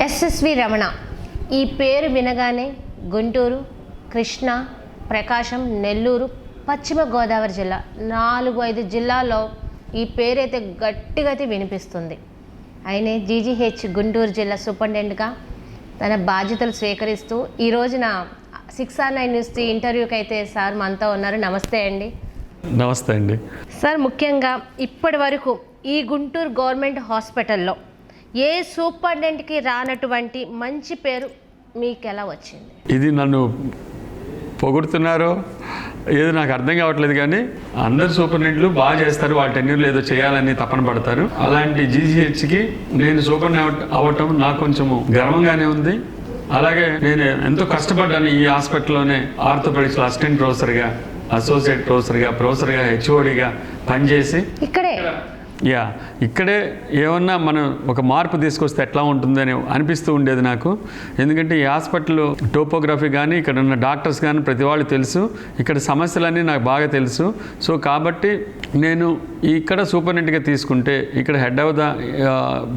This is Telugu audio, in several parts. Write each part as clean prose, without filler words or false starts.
ఎస్ఎస్వి రమణ ఈ పేరు వినగానే గుంటూరు, కృష్ణా, ప్రకాశం, నెల్లూరు, పశ్చిమ గోదావరి జిల్లా 4-5 జిల్లాల్లో ఈ పేరైతే గట్టిగా వినిపిస్తుంది. ఆయనే జీజీహెచ్ గుంటూరు జిల్లా సూపరింటెండెంట్గా తన బాధ్యతలు స్వీకరిస్తూ ఈ రోజున 6R9 న్యూస్ ఇంటర్వ్యూకి అయితే సార్ మనతో ఉన్నారు. నమస్తే అండి. నమస్తే అండి. సార్, ముఖ్యంగా ఇప్పటి వరకు ఈ గుంటూరు గవర్నమెంట్ హాస్పిటల్లో ఏ సూపరింటెండెంట్కి రానటువంటి మంచి పేరు మీకు ఎలా వచ్చింది? ఇది నన్ను పొగుడుతున్నారో ఏదో నాకు అర్థం కావట్లేదు, కానీ అందరు సూపరింటెండెంట్లు బాగా చేస్తారు, వాళ్ళ టెన్యూర్లో ఏదో చేయాలని తపన పడతారు. అలాంటి జీజీహెచ్కి నేను సూపరింటెండెంట్ అవ్వటం నాకు కొంచెము గర్వంగానే ఉంది. అలాగే నేను ఎంతో కష్టపడ్డాను ఈ హాస్పిటల్లోనే ఆర్థోపెడిక్స్ అసిస్టెంట్ ప్రొఫెసర్గా, అసోసియేట్ ప్రొఫెసర్గా హెచ్ఓడిగా పనిచేసి ఇక్కడే ఏమన్నా మనం ఒక మార్పు తీసుకొస్తే ఎట్లా ఉంటుందని అనిపిస్తూ ఉండేది నాకు. ఎందుకంటే ఈ హాస్పిటల్ టోపోగ్రఫీ కానీ ఇక్కడ ఉన్న డాక్టర్స్ కానీ ప్రతి వాళ్ళు తెలుసు, ఇక్కడ సమస్యలన్నీ నాకు బాగా తెలుసు. సో కాబట్టి నేను ఇక్కడ సూపరింటెండెంట్గా తీసుకుంటే ఇక్కడ హెడ్ ఆఫ్ ద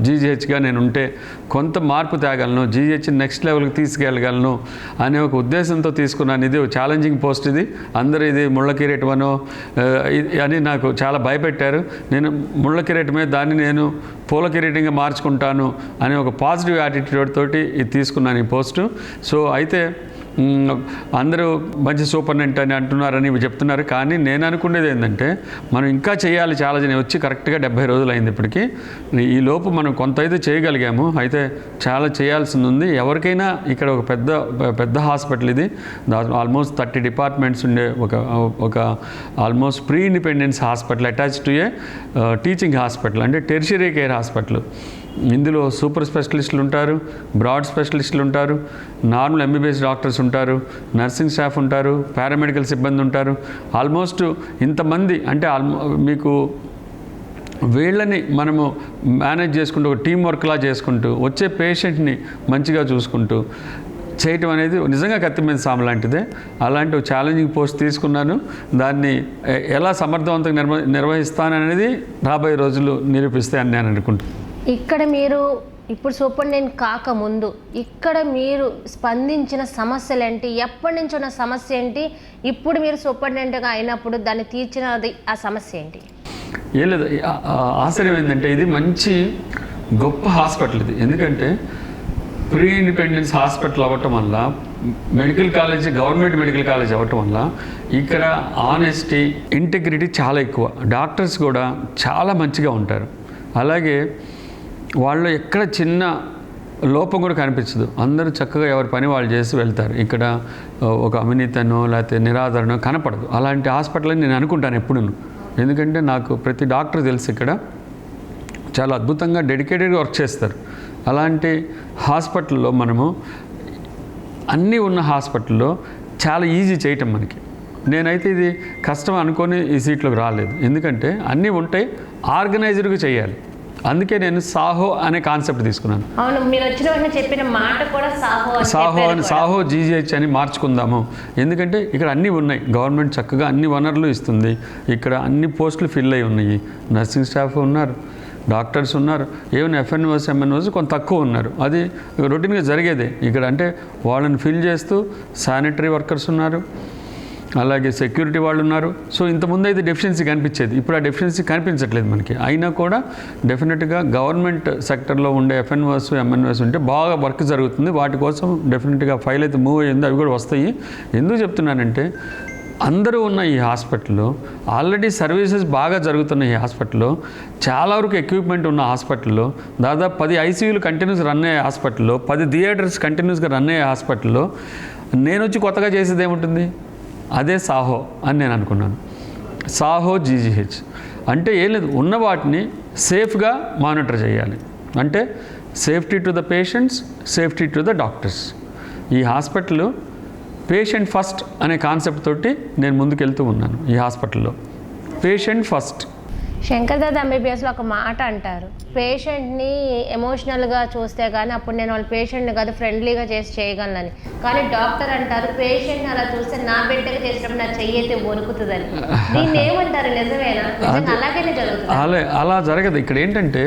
జీజీహెచ్గా నేను ఉంటే కొంత మార్పు తేగలను, జీజీహెచ్ నెక్స్ట్ లెవెల్కి తీసుకెళ్ళగలను అనే ఒక ఉద్దేశంతో తీసుకున్నాను. ఇది ఛాలెంజింగ్ పోస్ట్. ఇది అందరూ ఇది ముళ్ళ కిరీటమనో అని నాకు చాలా భయపెట్టారు. నేను ముళ్ళ కిరీటమే, దాన్ని నేను పూల కిరీటంగా మార్చుకుంటాను అనే ఒక పాజిటివ్ యాటిట్యూడ్ తోటి ఇది తీసుకున్నాను ఈ పోస్టు. సో అయితే అందరూ మంచి సూపరింటెండెంట్ అని అంటున్నారని చెప్తున్నారు, కానీ నేను అనుకునేది ఏంటంటే మనం ఇంకా చేయాలి. చాలా జనం వచ్చి కరెక్ట్గా 70 రోజులు అయింది ఇప్పటికీ. ఈ లోపు మనం కొంత అయితే చేయగలిగాము, అయితే చాలా చేయాల్సింది ఉంది. ఎవరికైనా ఇక్కడ ఒక పెద్ద హాస్పిటల్ ఇది, ఆల్మోస్ట్ 30 డిపార్ట్మెంట్స్ ఉండే ఒక almost pre independence hospital attach to A teaching hospital, అంటే టెర్షియరీ కేర్ హాస్పిటల్. ఇందులో సూపర్ స్పెషలిస్టులు ఉంటారు, బ్రాడ్ స్పెషలిస్టులు ఉంటారు, నార్మల్ ఎంబీబీఎస్ డాక్టర్స్ ఉంటారు, నర్సింగ్ స్టాఫ్ ఉంటారు, పారామెడికల్ సిబ్బంది ఉంటారు. ఆల్మోస్ట్ ఇంతమంది అంటే మీకు వీళ్ళని మనము మేనేజ్ చేసుకుంటూ ఒక టీం వర్క్లా చేసుకుంటూ వచ్చే పేషెంట్ని మంచిగా చూసుకుంటూ చేయటం అనేది నిజంగా కత్తి మీద సాము లాంటిదే. అలాంటి ఒక ఛాలెంజింగ్ పోస్ట్ తీసుకున్నాను. దాన్ని ఎలా సమర్థవంతంగా నిర్వహిస్తాననేది రాబోయే రోజులు నిరూపిస్తాయని నేను అనుకుంటున్నాను. ఇక్కడ మీరు ఇప్పుడు సూపరింటెండెంట్ కాకముందు ఇక్కడ మీరు స్పందించిన సమస్యలు ఏంటి? ఎప్పటి నుంచి ఉన్న సమస్య ఏంటి? ఇప్పుడు మీరు సూపరింటెండెంట్గా అయినప్పుడు దాన్ని తీర్చినది ఆ సమస్య ఏంటి? ఏం లేదు, ఆశ్చర్యం ఏంటంటే ఇది మంచి గొప్ప హాస్పిటల్ ఇది. ఎందుకంటే ప్రీ ఇండిపెండెన్స్ హాస్పిటల్ అవ్వటం వల్ల, medical college government medical college అవ్వటం వల్ల ఇక్కడ ఆనెస్టీ, ఇంటెగ్రిటీ చాలా ఎక్కువ. డాక్టర్స్ కూడా చాలా మంచిగా ఉంటారు. అలాగే వాళ్ళు ఎక్కడ చిన్న లోపం కూడా కనిపించదు. అందరూ చక్కగా ఎవరి పని వాళ్ళు చేసి వెళ్తారు. ఇక్కడ ఒక అవినీతనో లేకపోతే నిరాదరణో కనపడదు. అలాంటి హాస్పిటల్ అని నేను అనుకుంటాను ఎప్పుడూ. ఎందుకంటే నాకు ప్రతి డాక్టర్ తెలుసు ఇక్కడ చాలా అద్భుతంగా డెడికేటెడ్గా వర్క్ చేస్తారు. అలాంటి హాస్పిటల్లో మనము అన్నీ ఉన్న హాస్పిటల్లో చాలా ఈజీ చేయటం మనకి. నేనైతే ఇది కష్టం అనుకొని ఈ సీట్లోకి రాలేదు. ఎందుకంటే అన్నీ ఉంటాయి, ఆర్గనైజర్గా చేయాలి. అందుకే నేను సాహో అనే కాన్సెప్ట్ తీసుకున్నాను. అవును, మీరు వచ్చిన వెంటనే చెప్పిన మాట కూడా సాహో జీజీహెచ్ అని మార్చుకుందాము. ఎందుకంటే ఇక్కడ అన్నీ ఉన్నాయి, గవర్నమెంట్ చక్కగా అన్ని వనరులు ఇస్తుంది. ఇక్కడ అన్ని పోస్టులు ఫిల్ అయి ఉన్నాయి, నర్సింగ్ స్టాఫ్ ఉన్నారు, డాక్టర్స్ ఉన్నారు, ఏమైనా ఎఫ్ఎన్ఓస్ ఎంఎన్ఓస్ కొంత తక్కువ ఉన్నారు. అది రొటీన్గా జరిగేదే ఇక్కడ. అంటే వాళ్ళని ఫిల్ చేస్తూ శానిటరీ వర్కర్స్ ఉన్నారు, అలాగే సెక్యూరిటీ వాళ్ళు ఉన్నారు. సో ఇంతకుముందు అయితే డెఫిషియన్సీ కనిపించేది, ఇప్పుడు ఆ డెఫిషియన్సీ కనిపించట్లేదు మనకి. అయినా కూడా డెఫినెట్గా గవర్నమెంట్ సెక్టర్లో ఉండే ఎఫ్ఎన్ఓస్ ఎంఎన్ఓస్ ఉంటే బాగా వర్క్ జరుగుతుంది. వాటి కోసం డెఫినెట్గా ఫైల్ అయితే మూవ్ అయ్యింది, అవి కూడా వస్తాయి. ఎందుకు చెప్తున్నానంటే అందరూ ఉన్న ఈ హాస్పిటల్లో ఆల్రెడీ సర్వీసెస్ బాగా జరుగుతున్న ఈ హాస్పిటల్లో, చాలా వరకు ఎక్విప్మెంట్ ఉన్న హాస్పిటల్లో, దాదాపు 10 ఐసీయూలు కంటిన్యూస్ రన్ అయ్యే హాస్పిటల్లో, 10 థియేటర్స్ కంటిన్యూస్గా రన్ అయ్యే హాస్పిటల్లో నేను వచ్చి కొత్తగా చేసేది ఏముంటుంది? అదే సాహో అని నేను అనుకున్నాను. సాహో జీజీహెచ్ అంటే ఏం లేదు, ఉన్న వాటిని సేఫ్గా మానిటర్ చేయాలి. అంటే safety to the patients, safety to the doctors. ఈ హాస్పిటల్ పేషెంట్ ఫస్ట్ అనే కాన్సెప్ట్ తోటి నేను ముందుకెళ్తూ ఉన్నాను. ఈ హాస్పిటల్లో పేషెంట్ ఫస్ట్. శంకర్ దాదా ఎంబీబీఎస్లో ఒక మాట అంటారు, పేషెంట్ని ఎమోషనల్గా చూస్తే కానీ అప్పుడు నేను వాళ్ళ పేషెంట్ని కాదు ఫ్రెండ్లీగా చేయగలనని. కానీ డాక్టర్ అంటారు పేషెంట్ని అలా చూస్తే నా బిడ్డగా చేసినప్పుడు నా చెయ్యి అయితే వణుకుతుందని. దీన్ని ఏమంటారు? నిజమేనా? అలాగే జరుగుతుంది? అలా జరగదు. ఇక్కడ ఏంటంటే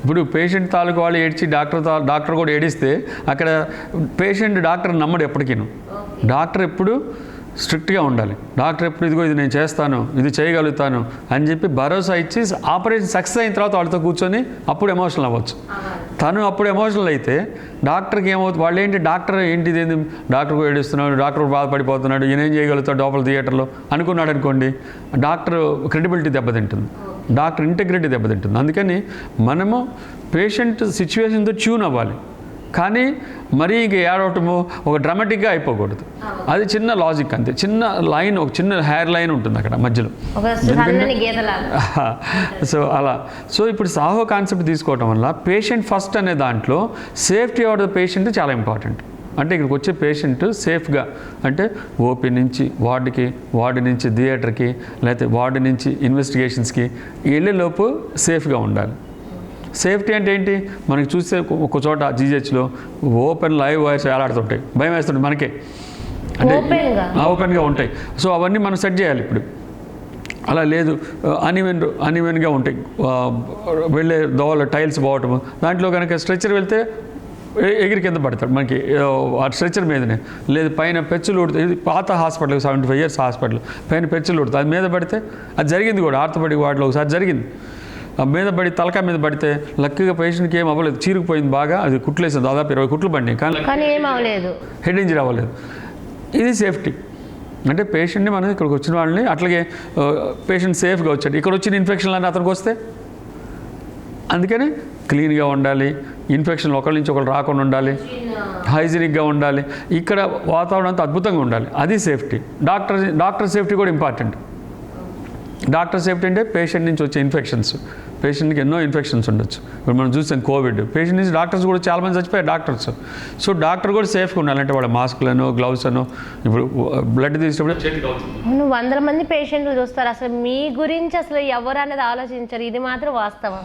ఇప్పుడు పేషెంట్ తాలూకు వాళ్ళు ఏడ్చి డాక్టర్ కూడా ఏడిస్తే అక్కడ పేషెంట్ డాక్టర్ నమ్మడు ఎప్పటికీను. డాక్టర్ ఎప్పుడు స్ట్రిక్ట్గా ఉండాలి. డాక్టర్ ఎప్పుడు ఇదిగో ఇది నేను చేస్తాను, ఇది చేయగలుగుతాను అని చెప్పి భరోసా ఇచ్చి ఆపరేషన్ సక్సెస్ అయిన తర్వాత వాళ్ళతో కూర్చొని అప్పుడు ఎమోషనల్ అవ్వచ్చు. తను అప్పుడు ఎమోషనల్ అయితే డాక్టర్కి ఏమవుతుంది, వాళ్ళు ఏంటి డాక్టర్ ఏంటి ఇదేంటి డాక్టర్ కూడా ఏడుస్తున్నాడు, డాక్టర్ బాధపడిపోతున్నాడు, ఈయనేం చేయగలుగుతాడు లోపల థియేటర్లో అనుకున్నాడు అనుకోండి, డాక్టర్ క్రెడిబిలిటీ దెబ్బతింటుంది, డాక్టర్ ఇంటెగ్రిటీ దెబ్బతింటుంది. అందుకని మనము పేషెంట్ సిచ్యువేషన్తో ట్యూన్ అవ్వాలి, కానీ మరీ ఇంక ఏడవటము ఒక డ్రామాటిక్గా అయిపోకూడదు. అది చిన్న లాజిక్ అంతే, చిన్న లైన్, ఒక చిన్న హెయిర్ లైన్ ఉంటుంది అక్కడ మధ్యలో. సో అలా. సో ఇప్పుడు సాహో కాన్సెప్ట్ తీసుకోవటం వల్ల పేషెంట్ ఫస్ట్ అనే దాంట్లో సేఫ్టీ ఆఫ్ ద పేషెంట్ చాలా ఇంపార్టెంట్. అంటే ఇక్కడికి వచ్చే పేషెంట్ సేఫ్గా, అంటే ఓపీ నుంచి వార్డు నుంచి థియేటర్కి, లేకపోతే వార్డు నుంచి ఇన్వెస్టిగేషన్స్కి వెళ్ళేలోపు సేఫ్గా ఉండాలి. సేఫ్టీ అంటే ఏంటి, మనకి చూస్తే ఒక చోట జీజెచ్లో ఓపెన్ లైవ్ వాయిస్ వేలాడుతుంటాయి, భయం వేస్తుంటాయి మనకే, అంటే ఓపెన్గా ఉంటాయి. సో అవన్నీ మనం సెట్ చేయాలి. ఇప్పుడు అలా లేదు, అన్ఈవెన్గా ఉంటాయి, వెళ్ళే దోవలో టైల్స్ పోవటము, దాంట్లో కనుక స్ట్రెచ్చర్ వెళ్తే ఎగిరి కింద పడతాడు మనకి ఆ స్ట్రెచ్చర్ మీదనే. లేదు పైన పెచ్చులు ఉడుతుంది, ఇది పాత హాస్పిటల్ 75 years హాస్పిటల్, పైన పెచ్చులు ఉడుతుంది, అది మీద పడితే అది జరిగింది కూడా ఆర్థోపెడిక్ వార్డులో ఒకసారి జరిగింది. మీద పడి తలకాయ మీద పడితే లక్కీగా పేషెంట్కి ఏం అవ్వలేదు, చీరుకుపోయింది బాగా, అది కుట్లేసింది, దాదాపు 20 కుట్లు పడినాయి, కానీ ఏం అవ్వలేదు, హెడ్ ఇంజరీ అవ్వలేదు. ఇది సేఫ్టీ. అంటే పేషెంట్ని మనం ఇక్కడికి వచ్చిన వాళ్ళని అట్లాగే పేషెంట్ సేఫ్గా వచ్చాడు, ఇక్కడ వచ్చిన ఇన్ఫెక్షన్లు అని అతనికి వస్తే, అందుకని క్లీన్గా ఉండాలి, ఇన్ఫెక్షన్ ఒకరి నుంచి ఒకరు రాకుండా ఉండాలి, హైజీనిక్గా ఉండాలి, ఇక్కడ వాతావరణం అంతా అద్భుతంగా ఉండాలి, అది సేఫ్టీ. డాక్టర్ సేఫ్టీ కూడా ఇంపార్టెంట్. డాక్టర్ సేఫ్టీ అంటే పేషెంట్ నుంచి వచ్చే ఇన్ఫెక్షన్స్, పేషెంట్కి ఎన్నో ఇన్ఫెక్షన్స్ ఉండొచ్చు. ఇప్పుడు మనం చూసాం కోవిడ్, పేషెంట్ నుంచి డాక్టర్స్ కూడా చాలామంది చచ్చిపోయారు డాక్టర్స్. సో డాక్టర్ కూడా సేఫ్గా ఉండాలంటే వాళ్ళ మాస్కులను, గ్లౌస్ అను, ఇప్పుడు బ్లడ్ తీసేటప్పుడు 100 మంది పేషెంట్లు చూస్తారు, అసలు మీ గురించి అసలు ఎవరు అనేది ఆలోచించారు, ఇది మాత్రం వాస్తవం.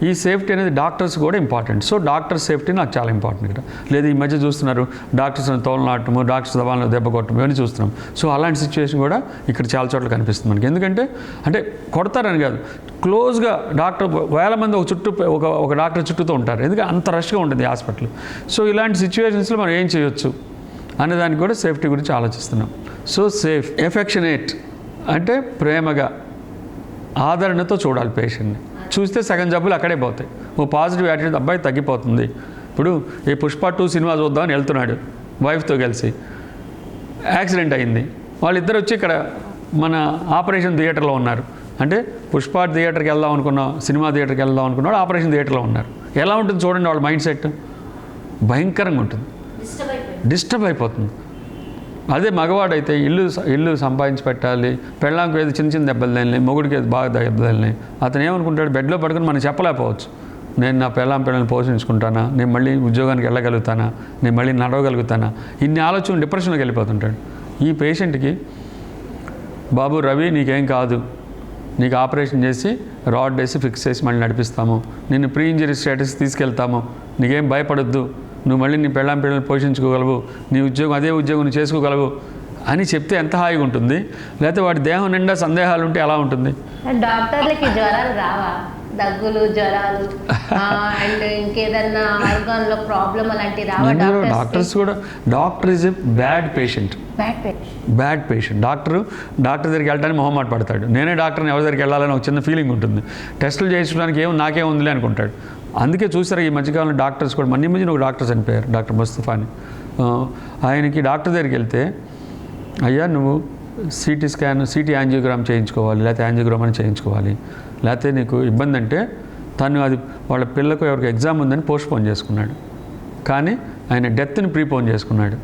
ఈ సేఫ్టీ అనేది డాక్టర్స్ కూడా ఇంపార్టెంట్. సో డాక్టర్ సేఫ్టీ నాకు చాలా ఇంపార్టెంట్ ఇక్కడ. లేదు ఈ మధ్య చూస్తున్నారు డాక్టర్స్ తోలనాటము, డాక్టర్స్ దవాలను దెబ్బ కొట్టడం, ఇవన్నీ చూస్తున్నాం. సో అలాంటి సిచ్యువేషన్ కూడా ఇక్కడ చాలా చోట్ల కనిపిస్తుంది మనకి. ఎందుకంటే అంటే కొడతారని కాదు, క్లోజ్గా డాక్టర్ 1000 మంది ఒక డాక్టర్ చుట్టూతో ఉంటారు, ఎందుకంటే అంత రష్గా ఉంటుంది హాస్పిటల్. సో ఇలాంటి సిచ్యువేషన్స్లో మనం ఏం చేయొచ్చు అనే దానికి కూడా సేఫ్టీ గురించి ఆలోచిస్తున్నాం. సో సేఫ్, ఎఫెక్షనేట్ అంటే ప్రేమగా, ఆదరణతో చూడాలి పేషెంట్ని. చూస్తే సగం జబ్బులు అక్కడే పోతాయి. ఓ పాజిటివ్ యాటిట్యూడ్, అబ్బాయి తగ్గిపోతుంది. ఇప్పుడు ఈ పుష్ప 2 సినిమా చూద్దామని వెళ్తున్నాడు వైఫ్తో కలిసి, యాక్సిడెంట్ అయింది, వాళ్ళిద్దరు వచ్చి ఇక్కడ మన ఆపరేషన్ థియేటర్లో ఉన్నారు. అంటే పుష్ప థియేటర్కి వెళ్దాం అనుకున్నాం, సినిమా థియేటర్కి వెళ్దాం అనుకున్నాడు, ఆపరేషన్ థియేటర్లో ఉన్నారు. ఎలా ఉంటుంది చూడండి వాళ్ళ మైండ్ సెట్, భయంకరంగా ఉంటుంది, డిస్టర్బ్ అయిపోతుంది. అదే మగవాడైతే ఇల్లు సంపాదించి పెట్టాలి, పెళ్ళాంకు ఏదో చిన్న దెబ్బలు తగిలినాయి, మొగుడికి ఏదో బాగా దెబ్బలు తగిలినాయి, అతను ఏమనుకుంటాడు, బెడ్లో పడుకుని మనం చెప్పలేకపోవచ్చు, నేను నా పిల్లల్ని పోషించుకుంటానా, నేను మళ్ళీ ఉద్యోగానికి వెళ్ళగలుగుతానా, నేను మళ్ళీ నడవగలుగుతానా, ఇన్ని ఆలోచనలు డిప్రెషన్కి వెళ్ళిపోతుంటాడు. ఈ పేషెంట్కి బాబు రవి నీకేం కాదు, నీకు ఆపరేషన్ చేసి రాడ్ వేసి ఫిక్స్ చేసి మళ్ళీ నడిపిస్తాము, నిన్ను ప్రీ ఇంజరీ స్టేటస్ తీసుకెళ్తాము, నీకేం భయపడొద్దు, నువ్వు మళ్ళీ నీ పిల్లల్ని పోషించుకోగలవు, నీ ఉద్యోగం అదే ఉద్యోగం నువ్వు చేసుకోగలవు అని చెప్తే ఎంత హాయిగా ఉంటుంది. లేకపోతే వాడి దేహం నిండా సందేహాలు ఉంటే ఎలా ఉంటుంది. డాక్టర్లకి జ్వరాలు రావా, దగ్గులు, జ్వరాలు అండ్ ఇంకేదన్నా ఆర్గాన్లో ప్రాబ్లం అలాంటివి రావా? డాక్టర్స్ కూడా, doctor is a bad patient. Doctor దగ్గరికి వెళ్ళడానికి మొహమాట పడతాడు. నేనే డాక్టర్ని ఎవరి దగ్గరికి వెళ్ళాలని ఒక చిన్న ఫీలింగ్ ఉంటుంది. టెస్టులు చేయించడానికి నాకేం ఉందిలే అనుకుంటాడు. అందుకే చూసారు ఈ మధ్యకాలంలో డాక్టర్స్ కూడా, మధ్యన ఒక డాక్టర్ చనిపోయారు, డాక్టర్ ముస్తఫా అని. ఆయనకి డాక్టర్ దగ్గరికి వెళ్తే, అయ్యా నువ్వు సిటీ యాంజియోగ్రామ్ చేయించుకోవాలి, లేకపోతే యాంజియోగ్రామ్ అని చేయించుకోవాలి, లేకపోతే నీకు ఇబ్బంది అంటే, తను అది వాళ్ళ పిల్లకు ఎవరికి ఎగ్జామ్ ఉందని పోస్ట్పోన్ చేసుకున్నాడు. కానీ ఆయన డెత్ని ప్రీపోన్ చేసుకున్నాడు.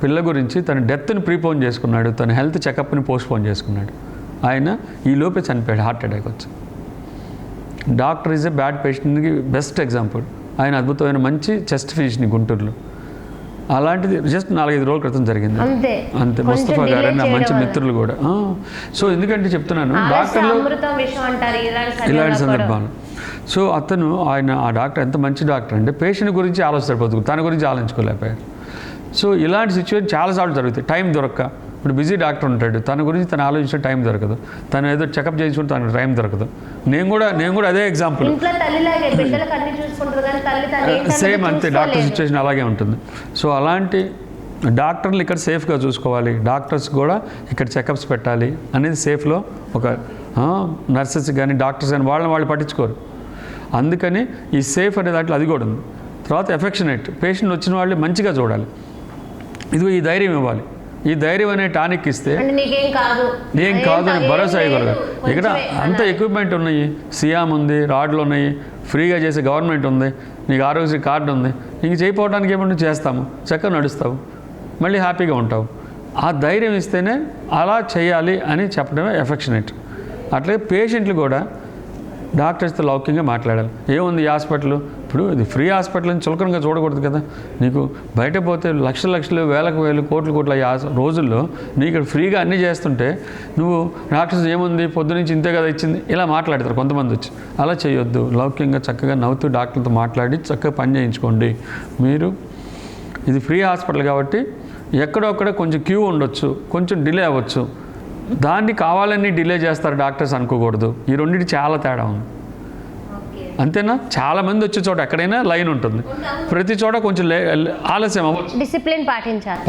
పిల్ల గురించి తన డెత్ని ప్రీపోన్ చేసుకున్నాడు, తన హెల్త్ చెకప్ని పోస్ట్పోన్ చేసుకున్నాడు. ఆయన ఈ లోపే చనిపోయాడు, హార్ట్ అటాక్ వచ్చి. డాక్టర్ ఈజ్ ఎ బ్యాడ్ పేషెంట్కి బెస్ట్ ఎగ్జాంపుల్. ఆయన అద్భుతమైన మంచి చెస్ట్ ఫిజిషియన్ గుంటూరులో. అలాంటిది జస్ట్ 4-5 రోజుల క్రితం జరిగింది అంతే. ముస్తఫా గారు నా మంచి మిత్రులు కూడా. సో ఎందుకంటే చెప్తున్నాను డాక్టర్లు ఇలాంటి సందర్భాలు. సో ఆ డాక్టర్ ఎంత మంచి డాక్టర్ అంటే పేషెంట్ గురించి ఆలోచిస్తారు, తన గురించి ఆలోచించుకోలేకపోయారు. సో ఇలాంటి సిచ్యువేషన్ చాలాసార్లు జరుగుతాయి. టైం దొరక్క ఇప్పుడు బిజీ డాక్టర్ ఉంటాడు, తన గురించి తను ఆలోచించే టైం దొరకదు, తను ఏదో చెకప్ చేయించుకుంటే తనకు టైం దొరకదు. నేను కూడా అదే ఎగ్జాంపుల్. ఇంట్లో తల్లిలాగే బిడ్డలకు అన్ని చూసుకుంటారు కానీ తల్లి సేమ్ అంతే, డాక్టర్ సిచ్యువేషన్ అలాగే ఉంటుంది. సో అలాంటి డాక్టర్లు ఇక్కడ సేఫ్గా చూసుకోవాలి, డాక్టర్స్ కూడా ఇక్కడ చెకప్స్ పెట్టాలి అనేది సేఫ్లో ఒక నర్సెస్ కానీ డాక్టర్స్ కానీ వాళ్ళు పట్టించుకోరు. అందుకని ఈ సేఫ్ అనే దాంట్లో అది కూడా ఉంది. తర్వాత ఎఫెక్షనేట్, పేషెంట్ వచ్చిన వాళ్ళు మంచిగా చూడాలి, ఇదిగో ఈ ధైర్యం ఇవ్వాలి. ఈ ధైర్యం అనే టానిక్ ఇస్తే ఏం కాదు అని భరోసా ఇవ్వగలరు. ఇక్కడ అంత ఎక్విప్మెంట్ ఉన్నాయి, సియామ్ ఉంది, రాడ్లు ఉన్నాయి, ఫ్రీగా చేసే గవర్నమెంట్ ఉంది, నీకు ఆరోగ్యశ్రీ కార్డు ఉంది, నీకు చేయకపోవడానికి ఏమన్నా చేస్తాము, చక్కగా నడుస్తావు, మళ్ళీ హ్యాపీగా ఉంటావు. ఆ ధైర్యం ఇస్తేనే అలా చేయాలి అని చెప్పడమే ఎఫెక్షనేట్. అట్లాగే పేషెంట్లు కూడా డాక్టర్స్తో లౌక్యంగా మాట్లాడాలి. ఏముంది ఈ హాస్పిటల్, ఇప్పుడు ఇది ఫ్రీ హాస్పిటల్ అని చులకనగా చూడకూడదు కదా. నీకు బయట పోతే లక్షలు వేలకు వేలు కోట్ల రోజుల్లో నీకు ఇక్కడ ఫ్రీగా అన్నీ చేస్తుంటే నువ్వు డాక్టర్స్ ఏముంది పొద్దునుంచి ఇంతే కదా ఇచ్చింది ఇలా మాట్లాడతారు కొంతమంది వచ్చి. అలా చేయొద్దు, లౌక్యంగా చక్కగా నవ్వుతూ డాక్టర్తో మాట్లాడి చక్కగా పని చేయించుకోండి. మీరు ఇది ఫ్రీ హాస్పిటల్ కాబట్టి ఎక్కడొక్కడ కొంచెం క్యూ ఉండొచ్చు, కొంచెం డిలే అవ్వచ్చు, దాన్ని కావాలని డిలే చేస్తారు డాక్టర్స్ అనుకోకూడదు. ఈ రెండింటి చాలా తేడా ఉంది, అంతేనా. చాలామంది వచ్చే చోట ఎక్కడైనా లైన్ ఉంటుంది, ప్రతి చోట కొంచెం ఆలస్యం అవ్వచ్చు, డిసిప్లిన్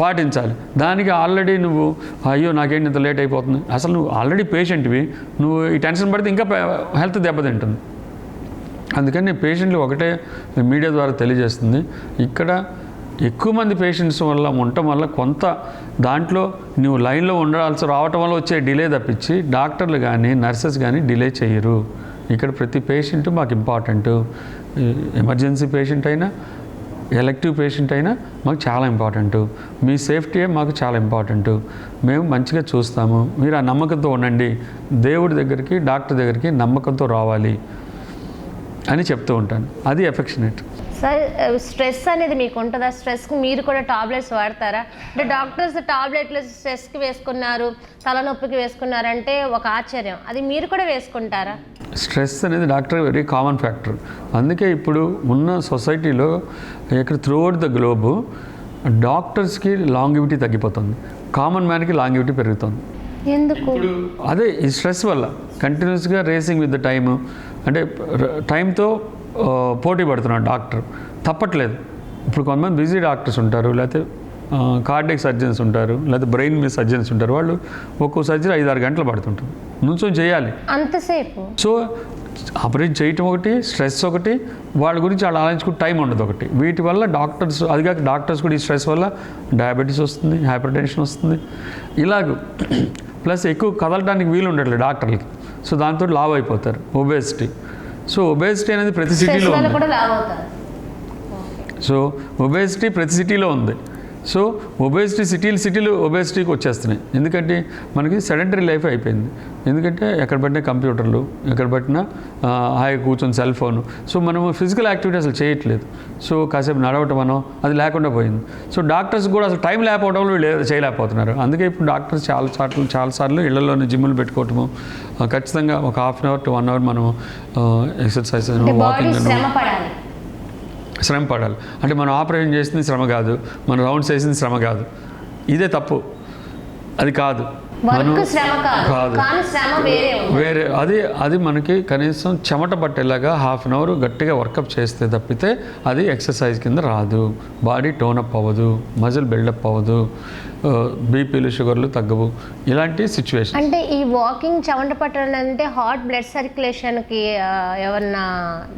పాటించాలి. దానికి ఆల్రెడీ నువ్వు అయ్యో నాకేంటి ఇంత లేట్ అయిపోతుంది, అసలు నువ్వు ఆల్రెడీ పేషెంట్వి, నువ్వు ఈ టెన్షన్ పడితే ఇంకా హెల్త్ దెబ్బతింటుంది. అందుకని పేషెంట్లు ఒకటే మీడియా ద్వారా తెలియజేస్తుంది, ఇక్కడ ఎక్కువ మంది పేషెంట్స్ వల్ల ఉండటం వల్ల కొంత దాంట్లో నువ్వు లైన్లో రావటం వల్ల వచ్చే డిలే తప్పించి డాక్టర్లు కానీ నర్సెస్ కానీ డిలే చేయరు. ఇక్కడ ప్రతి పేషెంట్ మాకు ఇంపార్టెంటు, ఎమర్జెన్సీ పేషెంట్ అయినా ఎలెక్టివ్ పేషెంట్ అయినా మాకు చాలా ఇంపార్టెంటు, మీ సేఫ్టీయే మాకు చాలా ఇంపార్టెంటు, మేము మంచిగా చూస్తాము, మీరు ఆ నమ్మకంతో ఉండండి, దేవుడి దగ్గరికి డాక్టర్ దగ్గరికి నమ్మకంతో రావాలి అని చెప్తూ ఉంటాను. అది ఎఫెక్షనేట్. సార్, స్ట్రెస్ అనేది మీకు ఉంటుందా? స్ట్రెస్కి మీరు కూడా టాబ్లెట్స్ వాడతారా? అంటే డాక్టర్స్ టాబ్లెట్లు స్ట్రెస్కి వేసుకున్నారు, తలనొప్పికి వేసుకున్నారంటే ఒక ఆశ్చర్యం, అది మీరు కూడా వేసుకుంటారా? స్ట్రెస్ అనేది డాక్టర్ వెరీ కామన్ ఫ్యాక్టర్. అందుకే ఇప్పుడు ఉన్న సొసైటీలో ఇక్కడ త్రూఅవుట్ ద గ్లోబ్ డాక్టర్స్కి లాంగివిటీ తగ్గిపోతుంది, కామన్ మ్యాన్కి లాంగివిటీ పెరుగుతుంది. ఎందుకు? అదే ఈ స్ట్రెస్ వల్ల కంటిన్యూస్గా రేసింగ్ విత్ ద టైమ్, అంటే టైంతో పోటీ పడుతున్నాడు డాక్టర్, తప్పట్లేదు. ఇప్పుడు కొంతమంది బిజీ డాక్టర్స్ ఉంటారు, లేకపోతే కార్డియక్ సర్జన్స్ ఉంటారు, లేకపోతే బ్రెయిన్ మీద సర్జన్స్ ఉంటారు, వాళ్ళు ఒక్కో సర్జరీ 5-6 గంటలు పడుతుంటారు, నుంచొని చేయాలి అంతసేపు. సో ఆపరేషన్ చేయటం ఒకటి, స్ట్రెస్ ఒకటి, వాళ్ళ గురించి వాళ్ళు ఆలోచించుకుని టైం ఉండదు ఒకటి. వీటి వల్ల డాక్టర్స్, అదిగాక డాక్టర్స్ కూడా ఈ స్ట్రెస్ వల్ల డయాబెటీస్ వస్తుంది, హైపర్ టెన్షన్ వస్తుంది, ఇలాగ ప్లస్ ఎక్కువ కదలడానికి వీలు ఉండట్లేదు డాక్టర్లకి. సో దాంతో లావ్ అయిపోతారు, ఒబేసిటీ. సో ఒబేసిటీ అనేది ప్రతి సిటీలో ఉంది. సో ఒబేసిటీ ప్రతి సిటీలో ఉంది. సో ఒబేసిటీ సిటీలు ఒబేసిటీకి వచ్చేస్తున్నాయి. ఎందుకంటే మనకి సెడెంటరీ లైఫ్ అయిపోయింది. ఎందుకంటే ఎక్కడ పట్టినా కంప్యూటర్లు, ఎక్కడ పట్టినా హాయి కూర్చొని సెల్ ఫోను. సో మనం ఫిజికల్ యాక్టివిటీ అసలు చేయట్లేదు. సో కాసేపు నడవటం అది లేకుండా పోయింది. సో డాక్టర్స్ కూడా అసలు టైం లేకపోవడం వల్ల వీళ్ళు చేయలేకపోతున్నారు. అందుకే ఇప్పుడు డాక్టర్స్ చాలాసార్లు ఇళ్లలోనే జిమ్ములు పెట్టుకోవటము, ఖచ్చితంగా ఒక 1/2 అవర్ to 1 అవర్ మనం ఎక్సర్సైజ్, వాకింగ్, శ్రమ పడాలి. అంటే మనం ఆపరేషన్ చేసింది శ్రమ కాదు, మనం రౌండ్స్ వేసింది శ్రమ కాదు, ఇదే తప్పు. అది కాదు, వేరే అది మనకి కనీసం చెమట పట్టేలాగా 1/2 అవర్ గట్టిగా వర్కప్ చేస్తే తప్పితే అది ఎక్సర్సైజ్ కింద రాదు. బాడీ టోనప్ అవ్వదు, మజిల్ బిల్డప్ అవ్వదు, బీపీలు షుగర్లు తగ్గవు, ఇలాంటి సిచ్యువేషన్. అంటే ఈ వాకింగ్ చెమట పట్టడం అంటే హార్ట్ బ్లడ్ సర్క్యులేషన్కి ఏమన్నా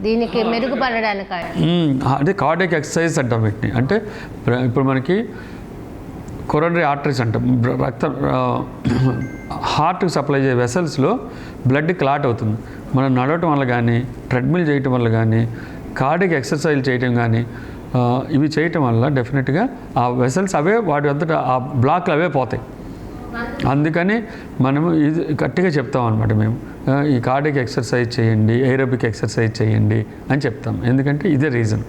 దీనికి మెరుగుపడడానికి, అంటే కార్డియక్ ఎక్సర్సైజ్ అంటాం వీటిని. అంటే ఇప్పుడు మనకి కొరోనరీ ఆర్టరీస్ అంటాం, రక్తం హార్ట్కి సప్లై చేసే వెసల్స్లో బ్లడ్ క్లాట్ అవుతుంది. మనం నడవటం వల్ల కానీ, ట్రెడ్మిల్ చేయటం వల్ల కానీ, కార్డియక్ ఎక్సర్సైజ్ చేయటం కానీ, ఇవి చేయటం వల్ల డెఫినెట్గా ఆ వెసల్స్ అవే వాటి అంతటా ఆ బ్లాక్లు అవే పోతాయి. అందుకని మనము ఇది గట్టిగా చెప్తాం అనమాట మేము, ఈ కార్డియక్ ఎక్సర్సైజ్ చేయండి, ఏరోబిక్ ఎక్సర్సైజ్ చేయండి అని చెప్తాం. ఎందుకంటే ఇదే రీజన్.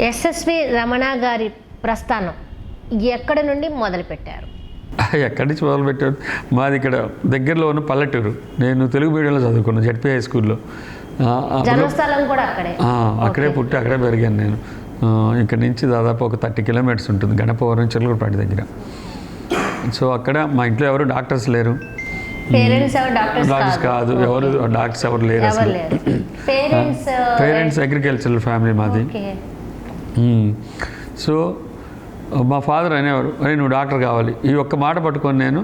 ఎస్ఎస్వి రమణ గారి ప్రస్థానం ఎక్కడి నుండి మొదలుపెట్టారు? ఎక్కడి నుంచి మొదలుపెట్టారు? మాది ఇక్కడ దగ్గరలో ఉన్న పల్లెటూరు. నేను తెలుగు మీడియంలో చదువుకున్నాను, జెడ్పీ హై స్కూల్లో. జన్మస్థలం కూడా అక్కడే? అక్కడే పుట్టి అక్కడే పెరిగాను నేను. ఇక్కడ నుంచి దాదాపు ఒక 30 కిలోమీటర్స్ ఉంటుంది, గణపవరం చిలకలపేట దగ్గర. సో అక్కడ మా ఇంట్లో ఎవరు డాక్టర్స్ లేరు. పేరెంట్స్ ఎవరు డాక్టర్స్ కాదు, ఎవరు డాక్టర్స్ ఎవరు లేరు అసలు. పేరెంట్స్ అగ్రికల్చరల్ ఫ్యామిలీ మాది. సో మా ఫాదర్ అనేవారు, అరే నువ్వు డాక్టర్ కావాలి, ఈ ఒక్క మాట పట్టుకొని నేను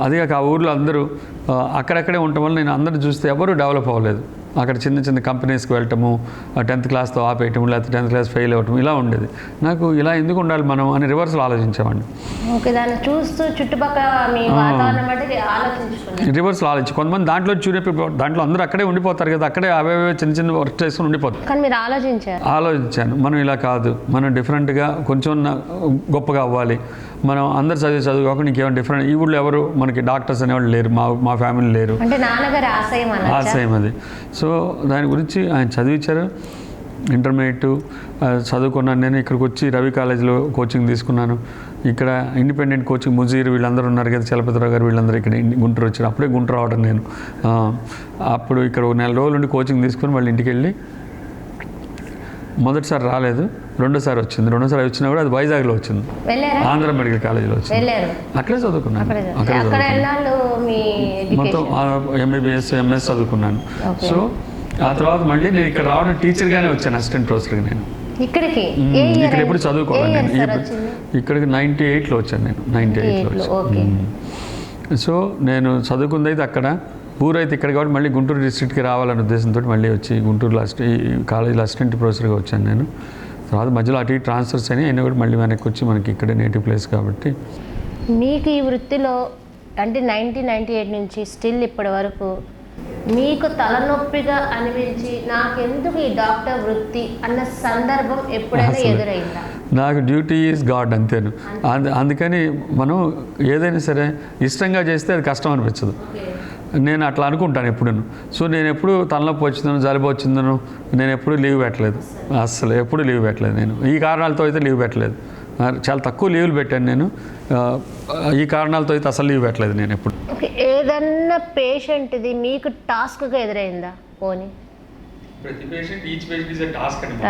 అదే ఆ ఊర్లో అందరూ అక్కడక్కడే ఉండటం వల్ల నేను అందరూ చూస్తే ఎవరు డెవలప్ అవ్వలేదు. అక్కడ చిన్న చిన్న కంపెనీస్కి వెళ్ళటము, 10th క్లాస్తో ఆపేయటము, లేకపోతే 10th క్లాస్ ఫెయిల్ అవ్వటం, ఇలా ఉండేది. నాకు ఇలా ఎందుకు ఉండాలి మనం అని రివర్స్లో ఆలోచించేవాడిని. రివర్స్లో ఆలోచించి కొంతమంది దాంట్లో దాంట్లో అందరూ అక్కడే ఉండిపోతారు కదా, అక్కడే అవే చిన్న చిన్న వర్క్ చేసుకుని ఉండిపోతారు. కానీ మీరు ఆలోచించాను, మనం ఇలా కాదు, మనం డిఫరెంట్గా కొంచెం గొప్పగా అవ్వాలి. మనం అందరు చదువు కాకుండా ఇంకేమైనా డిఫరెంట్. ఈ ఊళ్ళో ఎవరు మనకి డాక్టర్స్ అనేవాళ్ళు లేరు, మా ఫ్యామిలీ లేరు. అంటే నాన్నగారి ఆశయం అది. సో దాని గురించి ఆయన చదివించారు. ఇంటర్మీడియట్ చదువుకున్నాను నేను. ఇక్కడికి వచ్చి రవి కాలేజీలో కోచింగ్ తీసుకున్నాను. ఇక్కడ ఇండిపెండెంట్ కోచింగ్ ముజీర్ వీళ్ళందరూ ఉన్నారు కదా, చలపతిరావు గారు వీళ్ళందరూ ఇక్కడ గుంటూరు వచ్చారు. అప్పుడే గుంటూరు రావడం నేను. అప్పుడు ఇక్కడ 1 నెల రోజులు ఉండి కోచింగ్ తీసుకుని వాళ్ళ ఇంటికి వెళ్ళి, మొదటిసారి రాలేదు, రెండోసారి వచ్చింది. రెండోసారి వచ్చినా కూడా అది వైజాగ్లో వచ్చింది, ఆంధ్ర మెడికల్ కాలేజీలో వచ్చింది. అక్కడే చదువుకున్నాను. మొత్తం MBBS MS చదువుకున్నాను. సో ఆ తర్వాత మళ్ళీ నేను ఇక్కడ రావడం టీచర్గానే వచ్చాను, అసిస్టెంట్ ప్రొఫెసర్గా. నేను ఇక్కడ ఎప్పుడు చదువుకోవాలి. నేను ఇక్కడికి 98లో వచ్చాను. నేను 98లో వచ్చాను. సో నేను చదువుకుంది అయితే అక్కడ, ఊరైతే ఇక్కడ కాబట్టి మళ్ళీ గుంటూరు డిస్ట్రిక్ట్కి రావాలనే ఉద్దేశంతో మళ్ళీ వచ్చి గుంటూరులో ఈ కాలేజీలో అసిస్టెంట్ ప్రొఫెసర్గా వచ్చాను నేను. తర్వాత మధ్యలో అటు ట్రాన్స్ఫర్స్ అయినా కూడా మళ్ళీ వెనక్కి వచ్చి మనకి ఇక్కడే నేటివ్ ప్లేస్ కాబట్టి. మీకు ఈ వృత్తిలో అంటే 1998 నుంచి స్టిల్ ఇప్పటి వరకు మీకు తలనొప్పిగా అనిపించి నాకెందుకు ఈ డాక్టర్ వృత్తి అన్న సందర్భం ఎప్పుడైనా ఎదురైందా? నాకు డ్యూటీ ఈజ్ గాడ్, అంతేను. అందుకని మనం ఏదైనా సరే ఇష్టంగా చేస్తే అది కష్టం అనిపించదు. నేను అట్లా అనుకుంటాను ఎప్పుడు. సో నేను ఎప్పుడు తలనొప్పి వచ్చిందను, జలుబు వచ్చిందను నేను ఎప్పుడు లీవ్ పెట్టలేదు. అస్సలు ఎప్పుడు లీవ్ పెట్టలేదు. నేను ఈ కారణాలతో అయితే లీవ్ పెట్టలేదు. చాలా తక్కువ లీవ్లు పెట్టాను నేను. ఈ కారణాలతో అయితే అసలు లీవ్ పెట్టలేదు నేను ఎప్పుడు. ఏదన్నా పేషెంట్ది మీకు టాస్క్గా ఎదురైందా? పోనీ ప్రతి patient each patient is a task అండి.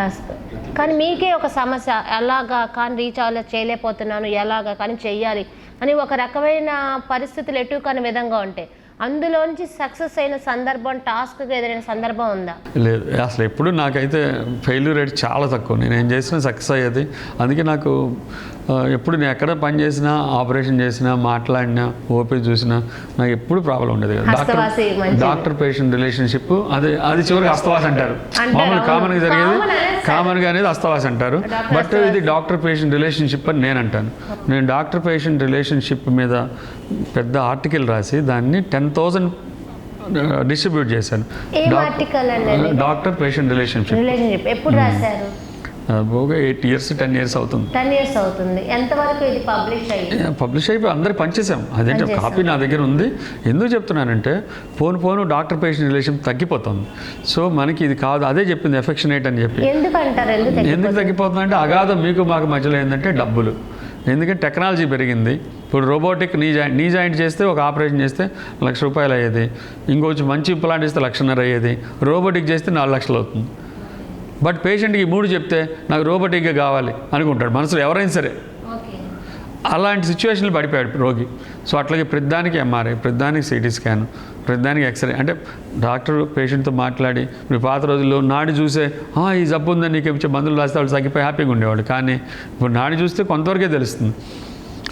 కానీ మీకే ఒక సమస్య, ఎలాగా కానీ రీచ్ చేయలేకపోతున్నాను, ఎలాగా కానీ చెయ్యాలి అని ఒక రకమైన పరిస్థితులు ఎటు కాని విధంగా ఉంటాయి. అందులోంచి సక్సెస్ అయిన సందర్భం, టాస్క్గా ఎదురైన సందర్భం ఉందా? లేదు, అసలు ఎప్పుడు నాకైతే ఫెయిల్యూర్ రేట్ చాలా తక్కువ. నేను ఏం చేసినా సక్సెస్ అయ్యేది. అందుకే నాకు ఎప్పుడు నేను ఎక్కడ పని చేసినా, ఆపరేషన్ చేసినా, మాట్లాడినా, ఓపీ చూసినా నాకు ఎప్పుడు ప్రాబ్లం ఉండేది కదా. డాక్టర్ పేషెంట్ రిలేషన్షిప్ అది చివరికి అస్తవాస్ అంటారు. మామూలు కామన్గా జరిగేది కామన్గా అనేది అస్తవాస్ అంటారు. బట్ ఇది డాక్టర్ పేషెంట్ రిలేషన్షిప్ అని నేను అంటాను. నేను డాక్టర్ పేషెంట్ రిలేషన్షిప్ మీద పెద్ద ఆర్టికల్ రాసి దాన్ని 10,000 డిస్ట్రిబ్యూట్ చేశాను. డాక్టర్ పేషెంట్ రిలేషన్షిప్ ఎప్పుడు రాశారు? 8 years 10 years అవుతుంది. 10 years అవుతుంది. ఎంతవరకు ఇది పబ్లిష్ అయిపోయి అందరికి పనిచేసాం. అదేంటే కాపీ నా దగ్గర ఉంది. ఎందుకు చెప్తున్నానంటే పోను డాక్టర్ పేషెంట్ రిలేషన్ తగ్గిపోతుంది. సో మనకి ఇది కాదు, అదే చెప్పింది ఎఫెక్షనేట్ అని చెప్పి. ఎందుకు తగ్గిపోతుందంటే అగాధం మీకు మాకు మధ్యలో ఏంటంటే డబ్బులు. ఎందుకంటే టెక్నాలజీ పెరిగింది. ఇప్పుడు రోబోటిక్ నీ జాయింట్ చేస్తే ఒక ఆపరేషన్ చేస్తే ₹1,00,000 అయ్యేది. ఇంకొంచెం మంచి ఇంప్లాంట్ ఇస్తే 1,50,000 అయ్యేది. రోబోటిక్ చేస్తే 4 లక్షలు అవుతుంది. బట్ పేషెంట్కి 3 చెప్తే నాకు రోబోటిక్గా కావాలి అనుకుంటాడు మనసులో ఎవరైనా సరే. అలాంటి సిచ్యువేషన్లు పడిపోయాడు రోగి. సో అట్లాగే ప్రతిదానికి MRI, ప్రతిదానికి CT స్కాన్, ప్రతిదానికి ఎక్స్రే. అంటే డాక్టర్ పేషెంట్తో మాట్లాడి, ఇప్పుడు పాత రోజుల్లో నాడి చూసే ఈ జబ్బు ఉందని నీకు ఇచ్చే మందులు రాస్తే వాళ్ళు తగ్గిపోయి హ్యాపీగా ఉండేవాడు. కానీ ఇప్పుడు నాడి చూస్తే కొంతవరకే తెలుస్తుంది.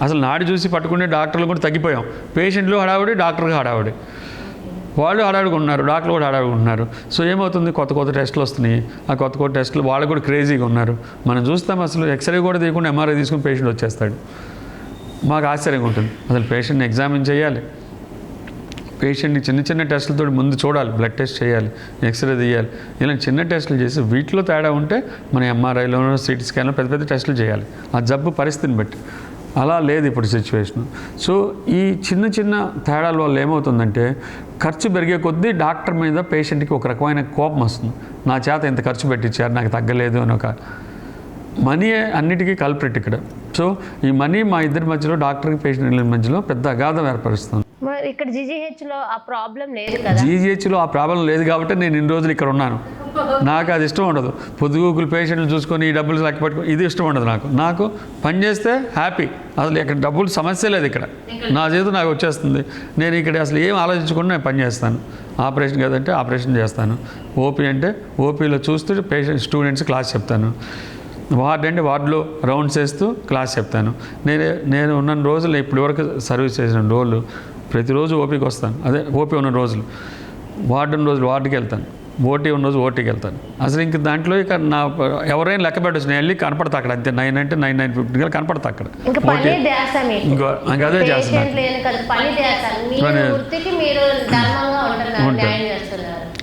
అసలు నాడి చూసి పట్టుకునే డాక్టర్లు కూడా తగ్గిపోయాం. పేషెంట్లు హడావుడి, డాక్టర్గా హడావుడి. వాళ్ళు హడావుడుకుంటున్నారు, డాక్టర్లు కూడా హడావుడుకుంటున్నారు. సో ఏమవుతుంది, కొత్త టెస్టులు వస్తున్నాయి. ఆ కొత్త టెస్టులు వాళ్ళు కూడా క్రేజీగా ఉన్నారు. మనం చూస్తాం అసలు ఎక్స్రే కూడా తీయకుండా MRI తీసుకుని పేషెంట్ వచ్చేస్తాడు. మాకు ఆశ్చర్యంగా ఉంటుంది. అసలు పేషెంట్ని ఎగ్జామిన్ చేయాలి, పేషెంట్ని చిన్న టెస్టులతో ముందు చూడాలి, బ్లడ్ టెస్ట్ చేయాలి, ఎక్స్రే తీయాలి. ఇలా చిన్న టెస్టులు చేసి వీటిలో తేడా ఉంటే మన MRIలోనో CT స్కాన్లో పెద్ద టెస్టులు చేయాలి, ఆ జబ్బు పరిస్థితిని బట్టి. అలా లేదు ఇప్పుడు సిచ్యువేషన్. సో ఈ చిన్న తేడాల వల్ల ఏమవుతుందంటే ఖర్చు పెరిగే కొద్దీ డాక్టర్ మీద పేషెంట్కి ఒక రకమైన కోపం వస్తుంది. నా చేత ఇంత ఖర్చు పెట్టించారు, నాకు తగ్గలేదు అని. ఒక మనీ అన్నిటికీ కల్ప్రిట్ ఇక్కడ. సో ఈ మనీ మా ఇద్దరి మధ్యలో, డాక్టర్కి పేషెంట్ మధ్యలో పెద్ద అగాధం ఏర్పరుస్తుంది. ఇక్కడ GGHలో ఆ ప్రాబ్లం లేదు కదా? GGHలో ఆ ప్రాబ్లం లేదు కాబట్టి నేను ఇన్ని రోజులు ఇక్కడ ఉన్నాను. నాకు అది ఇష్టం ఉండదు. పొద్దుగూకులు పేషెంట్లు చూసుకొని ఈ డబ్బులు లెక్క పెట్టుకొని ఇది ఇష్టం ఉండదు నాకు పని చేస్తే హ్యాపీ. అసలు ఇక్కడ డబ్బులు సమస్య లేదు. ఇక్కడ నా చేతి నాకు వచ్చేస్తుంది. నేను ఇక్కడ అసలు ఏం ఆలోచించకుండా నేను పని చేస్తాను. ఆపరేషన్ కదంటే ఆపరేషన్ చేస్తాను. ఓపీ అంటే ఓపీలో చూస్తూ స్టూడెంట్స్ క్లాస్ చెప్తాను. వార్డ్ అంటే వార్డులో రౌండ్స్ వేస్తూ క్లాస్ చెప్తాను. నేను ఉన్న రోజులు ఇప్పటివరకు సర్వీస్ చేసిన రోజులు ప్రతిరోజు ఓపీకి వస్తాను. అదే ఓపీ ఉన్న రోజులు, వార్డు ఉన్న రోజులు వార్డుకి వెళ్తాను, ఓటీ ఉన్న రోజు ఓటీకి వెళ్తాను. అసలు ఇంక దాంట్లో ఇక నా ఎవరైనా లెక్క పెట్టచ్చు. నేను వెళ్ళి కనపడతా అక్కడ. అంతే 9 అంటే 9:50 కనపడతా అక్కడ. ఇంకా అదే చేస్తాను.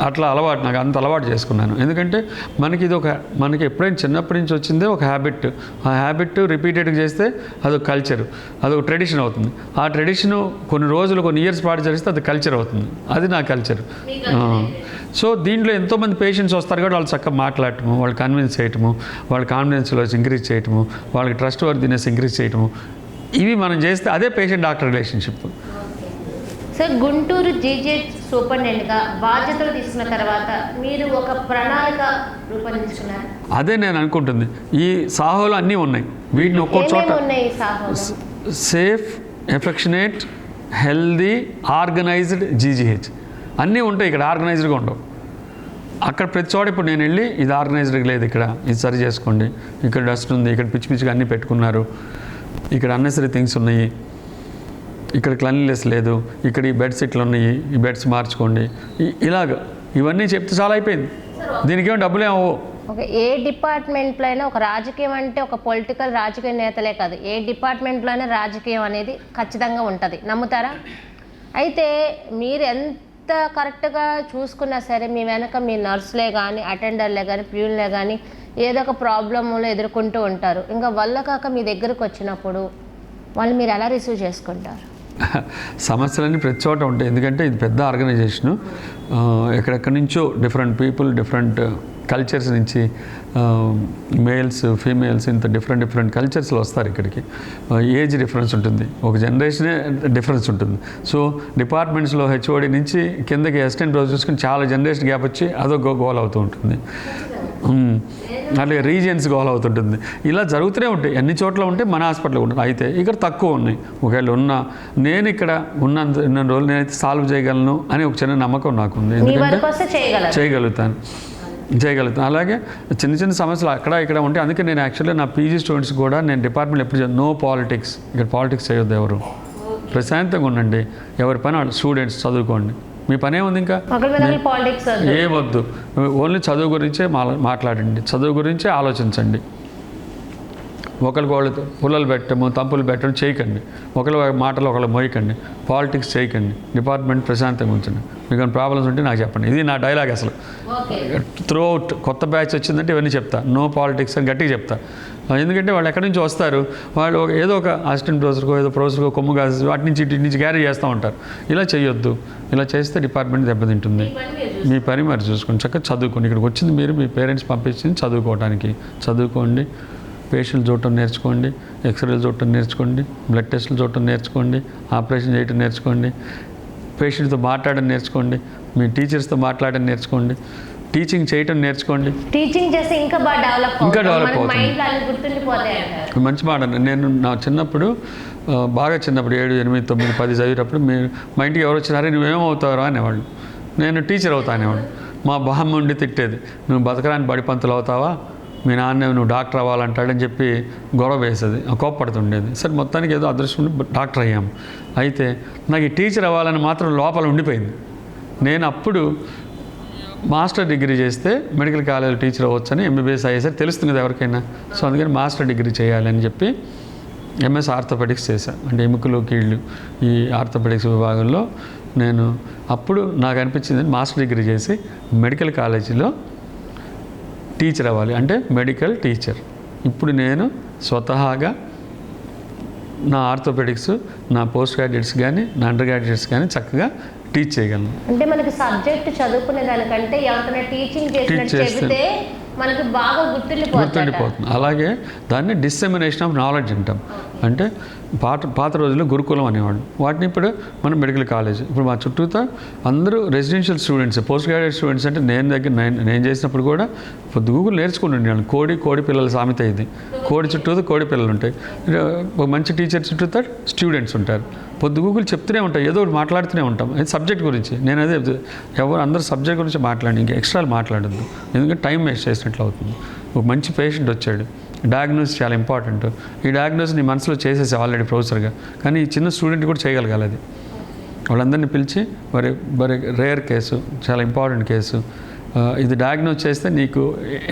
అట్లా అలవాటు, నాకు అంత అలవాటు చేసుకున్నాను. ఎందుకంటే మనకి ఎప్పుడైనా చిన్నప్పటి నుంచి వచ్చిందే ఒక హ్యాబిట్. ఆ హ్యాబిట్ రిపీటెడ్గా చేస్తే అదొక కల్చర్, అదొక ట్రెడిషన్ అవుతుంది. ఆ ట్రెడిషను కొన్ని రోజులు కొన్ని ఇయర్స్ పాటు చేస్తే అది కల్చర్ అవుతుంది. అది నా కల్చర్. సో దీంట్లో ఎంతోమంది పేషెంట్స్ వస్తారు కాబట్టి వాళ్ళు చక్కగా మాట్లాడటము, వాళ్ళు కన్విన్స్ చేయటము, వాళ్ళ కాన్ఫిడెన్స్లో ఇంక్రీజ్ చేయటము, వాళ్ళకి ట్రస్ట్ వర్దినెస్ ఇంక్రీజ్ చేయటము, ఇవి మనం చేస్తే అదే patient doctor relationship. Sir, Guntur GGH సూపరింటెండెంట్గా బాధ్యతలు తీసుకున్న తర్వాత మీరు ఒక ప్రణాళిక రూపొందించుకున్నారు. అదే నేను అనుకుంటుంది. ఈ సాహోలు అన్నీ ఉన్నాయి. వీటిని ఒక్కో చోట safe, affectionate, healthy, organised GGH అన్నీ ఉంటాయి. ఇక్కడ ఆర్గనైజ్డ్గా ఉండవు. అక్కడ ప్రతి చోట ఇప్పుడు నేను వెళ్ళి ఇది ఆర్గనైజ్డ్గా లేదు, ఇక్కడ ఇది సరి చేసుకోండి, ఇక్కడ డస్ట్ ఉంది, ఇక్కడ పిచ్చి పిచ్చిగా అన్నీ పెట్టుకున్నారు, ఇక్కడ అన్నెసరీ థింగ్స్ ఉన్నాయి, ఇక్కడ క్లీన్లీనెస్ లేదు, ఇక్కడ ఈ బెడ్స్ ఇట్లా ఉన్నాయి, ఈ బెడ్స్ మార్చుకోండి, ఇలాగ ఇవన్నీ చెప్తే చాలా అయిపోయింది. దీనికి ఏమో డబ్బులు ఏమో. ఓకే, ఏ డిపార్ట్మెంట్లో అయినా ఒక రాజకీయం అంటే ఒక పొలిటికల్ రాజకీయ నేతలే కాదు, ఏ డిపార్ట్మెంట్లో అయినా రాజకీయం అనేది ఖచ్చితంగా ఉంటుంది. నమ్ముతారా? అయితే మీరు ఎంత కరెక్ట్గా చూసుకున్నా సరే మీ వెనక మీ నర్సులే కానీ, అటెండర్లే కానీ, ప్యూన్లే కానీ ఏదో ఒక ప్రాబ్లమ్లో ఎదుర్కొంటూ ఉంటారు. ఇంకా వల్ల కాక మీ దగ్గరకు వచ్చినప్పుడు వాళ్ళు మీరు ఎలా రిసీవ్ చేసుకుంటారు? సమస్యలన్నీ ప్రతి చోట ఉంటాయి. ఎందుకంటే ఇది పెద్ద ఆర్గనైజేషను. ఎక్కడెక్కడి నుంచో డిఫరెంట్ పీపుల్, డిఫరెంట్ కల్చర్స్ నుంచి మేల్స్, ఫీమేల్స్, ఇంత డిఫరెంట్ కల్చర్స్లో వస్తారు ఇక్కడికి. ఏజ్ డిఫరెన్స్ ఉంటుంది, ఒక జనరేషనే డిఫరెన్స్ ఉంటుంది. సో డిపార్ట్మెంట్స్లో హెచ్ఓడి నుంచి కిందకి అసిస్టెంట్ ప్రొఫెసర్ చూసుకుని చాలా జనరేషన్ గ్యాప్ వచ్చి అదొక గోల్ అవుతూ ఉంటుంది. అలాగే రీజియన్స్ గోల్ అవుతుంటుంది. ఇలా జరుగుతూనే ఉంటాయి. అన్ని చోట్ల ఉంటే మన హాస్పిటల్ ఉంటుంది. అయితే ఇక్కడ తక్కువ ఉన్నాయి. ఒకవేళ నేను ఇక్కడ ఉన్న రోజులు నేనైతే సాల్వ్ చేయగలను అని ఒక చిన్న నమ్మకం నాకు ఉంది. ఎందుకంటే చేయగలుగుతాను. అలాగే చిన్న సమస్యలు అక్కడ ఇక్కడ ఉంటాయి. అందుకే నేను యాక్చువల్లీ నా పీజీ స్టూడెంట్స్ కూడా నేను డిపార్ట్మెంట్ ఎప్పుడు నో పాలిటిక్స్, ఇక్కడ పాలిటిక్స్ చేయొద్దు, ఎవరు ప్రశాంతంగా ఉండండి, ఎవరి పని వాళ్ళు స్టూడెంట్స్ చదువుకోండి, మీ పనే ఉంది, ఇంకా ఏమొద్దు, ఓన్లీ చదువు గురించే మాట్లాడండి, చదువు గురించే ఆలోచించండి. ఒకరికి పుల్లలు పెట్టము, తంపులు పెట్టడం చేయకండి, ఒకరి మాటలు ఒకళ్ళు మోయకండి, పాలిటిక్స్ చేయకండి, డిపార్ట్మెంట్ ప్రశాంతంగా ఉంచండి. మీకు ప్రాబ్లమ్స్ ఉంటే నాకు చెప్పండి. ఇది నా డైలాగ్ అసలు. త్రూ అవుట్ కొత్త బ్యాచ్ వచ్చిందంటే ఇవన్నీ చెప్తా, నో పాలిటిక్స్ అని గట్టిగా చెప్తా. ఎందుకంటే వాళ్ళు ఎక్కడి నుంచి వస్తారు, వాళ్ళు ఏదో ఒక అసిస్టెంట్ ప్రొఫెసర్కో ఏదో ప్రొఫెసర్కో కొమ్ము కాసి వాటి నుంచి ఇటు నుంచి క్యారీ చేస్తూ ఉంటారు. ఇలా చేయొద్దు. ఇలా చేస్తే డిపార్ట్మెంట్ దెబ్బతింటుంది. మీ పని మరి చూసుకోండి, చక్కగా చదువుకోండి. ఇక్కడికి వచ్చింది మీరు మీ పేరెంట్స్ పంపించింది చదువుకోవడానికి. చదువుకోండి, పేషెంట్లు చూడటం నేర్చుకోండి, ఎక్స్రేలు చూడటం నేర్చుకోండి, బ్లడ్ టెస్టులు చూడటం నేర్చుకోండి, ఆపరేషన్ చేయటం నేర్చుకోండి, పేషెంట్తో మాట్లాడడం నేర్చుకోండి, మీ టీచర్స్తో మాట్లాడడం నేర్చుకోండి, టీచింగ్ చేయటం నేర్చుకోండి. టీచింగ్ చేస్తే ఇంకా డెవలప్ అవుతుంది. మంచి మాట. నేను నా చిన్నప్పుడు బాగా చిన్నప్పుడు 7, 8, 9, 10 చదివేటప్పుడు మా ఇంటికి ఎవరు వచ్చినారే నువ్వేమవుతారో అనేవాళ్ళు. నేను టీచర్ అవుతా అనేవాడు. మా బామ్మ ఉండి తిట్టేది, నువ్వు బతకరాని బడిపంతులు అవుతావా, మీ నాన్న నువ్వు డాక్టర్ అవ్వాలంటాడని చెప్పి గొడవ వేసేది, కోప్పడుతుండేది. సరే మొత్తానికి ఏదో అదృష్టం డాక్టర్ అయ్యాము. అయితే నాకు ఈ టీచర్ అవ్వాలని మాత్రం లోపల ఉండిపోయింది. నేను అప్పుడు మాస్టర్ డిగ్రీ చేస్తే మెడికల్ కాలేజ్ టీచర్ అవ్వచ్చని, ఎంబీబీఎస్ అయ్యేసరికి తెలుస్తుంది కదా ఎవరికైనా. సో అందుకని మాస్టర్ డిగ్రీ చేయాలని చెప్పి ఎంఎస్ ఆర్థోపెడిక్స్ చేశాను. అంటే ఎముకలు కీళ్ళు ఈ ఆర్థోపెడిక్స్ విభాగంలో నేను అప్పుడు నాకు అనిపించింది మాస్టర్ డిగ్రీ చేసి మెడికల్ కాలేజీలో టీచర్ అవ్వాలి, అంటే మెడికల్ టీచర్. ఇప్పుడు నేను స్వతహాగా నా ఆర్థోపెడిక్స్ నా పోస్ట్ గ్రాడ్యుయేట్స్ కానీ నా అండర్ గ్రాడ్యుయేట్స్ కానీ చక్కగా టీచ్ చేయగలను. అంటే మనకి సబ్జెక్ట్ చదువుకునే దానికంటే ఎవరైనా టీచింగ్ చేస్తే మనకి బాగా గుర్తుండిపోతుంది. అలాగే దాన్ని డిస్సెమినేషన్ ఆఫ్ నాలెడ్జ్ అంటాం. అంటే పాత రోజుల్లో గురుకులం అనేవాడు. వాటిని ఇప్పుడు మన మెడికల్ కాలేజ్. ఇప్పుడు మా చుట్టూతో అందరూ residential students, post graduate students. అంటే నేను చేసినప్పుడు కూడా పొద్దుగూకులు నేర్చుకుని ఉండేవాళ్ళు. కోడి పిల్లల సామెత ఇది. కోడి చుట్టూతో కోడి పిల్లలు ఉంటాయి, ఒక మంచి టీచర్ చుట్టూతో స్టూడెంట్స్ ఉంటారు. పొద్దుగూకులు చెప్తూనే ఉంటాయి, ఏదో ఒకటి మాట్లాడుతూనే ఉంటాం. అది సబ్జెక్ట్ గురించి. నేను అదే అందరూ సబ్జెక్ట్ గురించి మాట్లాడి ఇంకా ఎక్స్ట్రా మాట్లాడద్దు, ఎందుకంటే టైం వేస్ట్ చేసినట్లు అవుతుంది. ఒక మంచి పేషెంట్ వచ్చాడు, డయాగ్నోస్ చాలా ఇంపార్టెంట్. ఈ డయాగ్నోస్ నీ మనసులో చేసేసా ఆల్రెడీ ప్రొఫెసర్గా, కానీ ఈ చిన్న స్టూడెంట్ కూడా చేయగలగాలి. అది వాళ్ళందరినీ పిలిచి మరి రేర్ కేసు, చాలా ఇంపార్టెంట్ కేసు, ఇది డయాగ్నోస్ చేస్తే నీకు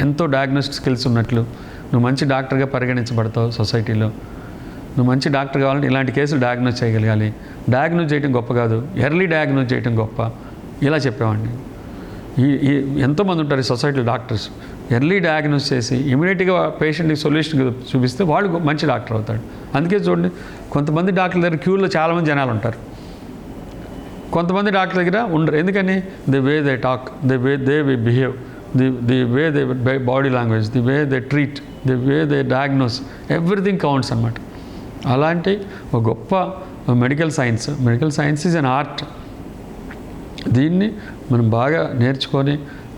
ఎంతో డయాగ్నోస్టిక్ స్కిల్స్ ఉన్నట్లు, నువ్వు మంచి డాక్టర్గా పరిగణించబడతావు సొసైటీలో. నువ్వు మంచి డాక్టర్ కావాలంటే ఇలాంటి కేసులు డయాగ్నోస్ చేయగలగాలి. డయాగ్నోస్ చేయడం గొప్ప కాదు, ఎర్లీ డయాగ్నోస్ చేయడం గొప్ప. ఇలా చెప్పేవాడిని. ఈ ఎంతోమంది ఉంటారు ఈ సొసైటీలో డాక్టర్స్. ఎర్లీ డయాగ్నోస్ చేసి ఇమీడియట్గా పేషెంట్కి సొల్యూషన్ చూపిస్తే వాడు మంచి డాక్టర్ అవుతాడు. అందుకే చూడండి, కొంతమంది డాక్టర్ల దగ్గర క్యూలో చాలామంది జనాలు ఉంటారు, కొంతమంది డాక్టర్ దగ్గర ఉండరు. ఎందుకని? The way they talk, the way they behave, the way they body language, the way they treat, the way they diagnose, everything counts అన్నమాట. అలాంటి ఒక గొప్ప medical science is an art. దీన్ని మనం బాగా నేర్చుకొని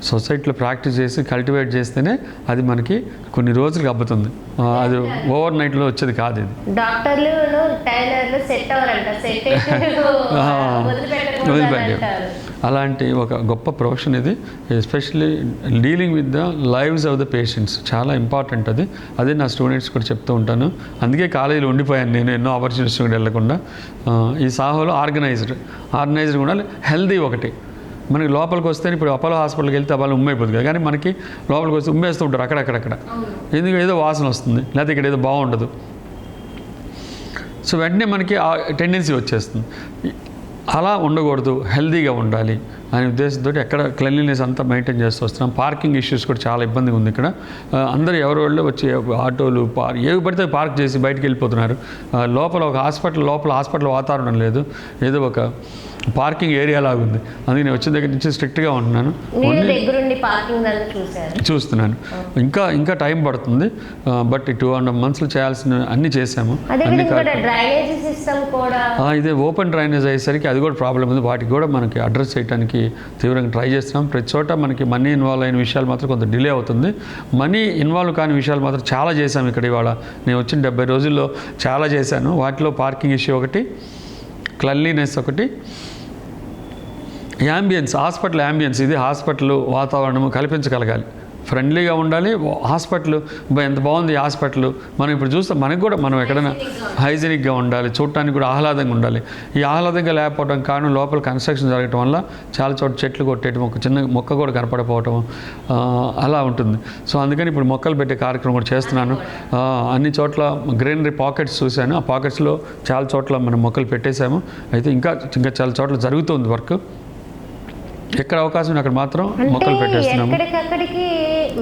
సొసైటీలో ప్రాక్టీస్ చేసి కల్టివేట్ చేస్తేనే అది మనకి కొన్ని రోజులకు అబ్బుతుంది. అది ఓవర్ నైట్లో వచ్చేది కాదు. ఇది డాక్టర్లు టైలర్లు సెట్ అవ్వరంట, వదిలిపెట్టారు. అలాంటి ఒక గొప్ప ప్రొఫెషన్ ఇది. Especially dealing with the lives of the patients చాలా ఇంపార్టెంట్. అదే నా స్టూడెంట్స్ కూడా చెప్తూ ఉంటాను. అందుకే కాలేజీలో ఉండిపోయాను నేను, ఎన్నో ఆపర్చునిటీస్ కూడా వెళ్ళకుండా. ఈ సాహోలో ఆర్గనైజ్డ్ కూడా హెల్దీ ఒకటి. మనకి లోపలికి వస్తే ఇప్పుడు అపోలో హాస్పిటల్కి వెళ్తే వాళ్ళు ఉమ్మైపోతుంది కదా, కానీ మనకి లోపలికి వస్తే ఉమ్మేస్తూ ఉంటారు అక్కడక్కడ. ఎందుకు? ఏదో వాసన వస్తుంది, లేకపోతే ఇక్కడ ఏదో బాగుండదు. సో వెంటనే మనకి ఆ టెండెన్సీ వచ్చేస్తుంది. అలా ఉండకూడదు, హెల్తీగా ఉండాలి అనే ఉద్దేశంతో ఎక్కడ క్లెన్లీనెస్ అంతా మెయింటైన్ చేస్తూ వస్తున్నాం. పార్కింగ్ ఇష్యూస్ కూడా చాలా ఇబ్బందిగా ఉంది ఇక్కడ. అందరూ ఎవరు వచ్చి ఆటోలు ఏవి పడితే పార్క్ చేసి బయటికి వెళ్ళిపోతున్నారు. లోపల హాస్పిటల్ వాతావరణం లేదు, ఏదో ఒక పార్కింగ్ ఏరియా లాగా ఉంది. అందుకే నేను వచ్చిన దగ్గర నుంచి స్ట్రిక్ట్గా ఉంటున్నాను, చూస్తున్నాను. ఇంకా టైం పడుతుంది, బట్ 2.5 months చేయాల్సిన అన్నీ చేసాము. ఇదే ఓపెన్ డ్రైనేజ్ అయ్యేసరికి అది కూడా ప్రాబ్లం ఉంది. వాటికి కూడా మనకి అడ్రస్ చేయడానికి తీవ్రంగా ట్రై చేస్తున్నాం. ప్రతి చోట మనకి మనీ ఇన్వాల్వ్ అయిన విషయాలు మాత్రం కొంత డిలే అవుతుంది. మనీ ఇన్వాల్వ్ కాని విషయాలు మాత్రం చాలా చేశాము ఇక్కడ. ఇవాళ నేను వచ్చిన 70 రోజుల్లో చాలా చేశాను. వాటిలో పార్కింగ్ ఇష్యూ ఒకటి, క్లెన్లీనెస్ ఒకటి, హాస్పిటల్ యాంబియన్స్. ఇది హాస్పిటల్ వాతావరణము కల్పించగలగాలి, ఫ్రెండ్లీగా ఉండాలి. హాస్పిటల్ ఎంత బాగుంది హాస్పిటల్, మనం ఇప్పుడు చూస్తాం. మనకు కూడా మనం ఎక్కడైనా హైజీనిక్గా ఉండాలి, చూడటానికి కూడా ఆహ్లాదంగా ఉండాలి. ఈ ఆహ్లాదంగా లేకపోవడం కారణం లోపల కన్స్ట్రక్షన్ జరగటం వల్ల చాలా చోట్ల చెట్లు కొట్టేయటం, ఒక చిన్న మొక్క కూడా కనపడకపోవటం అలా ఉంటుంది. సో అందుకని ఇప్పుడు మొక్కలు పెట్టే కార్యక్రమం కూడా చేస్తున్నాను. అన్ని చోట్ల గ్రీనరీ పాకెట్స్ చూశాను. ఆ పాకెట్స్లో చాలా చోట్ల మనం మొక్కలు పెట్టేశాము. అయితే ఇంకా చాలా చోట్ల జరుగుతుంది వర్క్. ఎక్కడ అవకాశం అక్కడ మాత్రం మొక్కలు పెట్టేస్తున్నాము.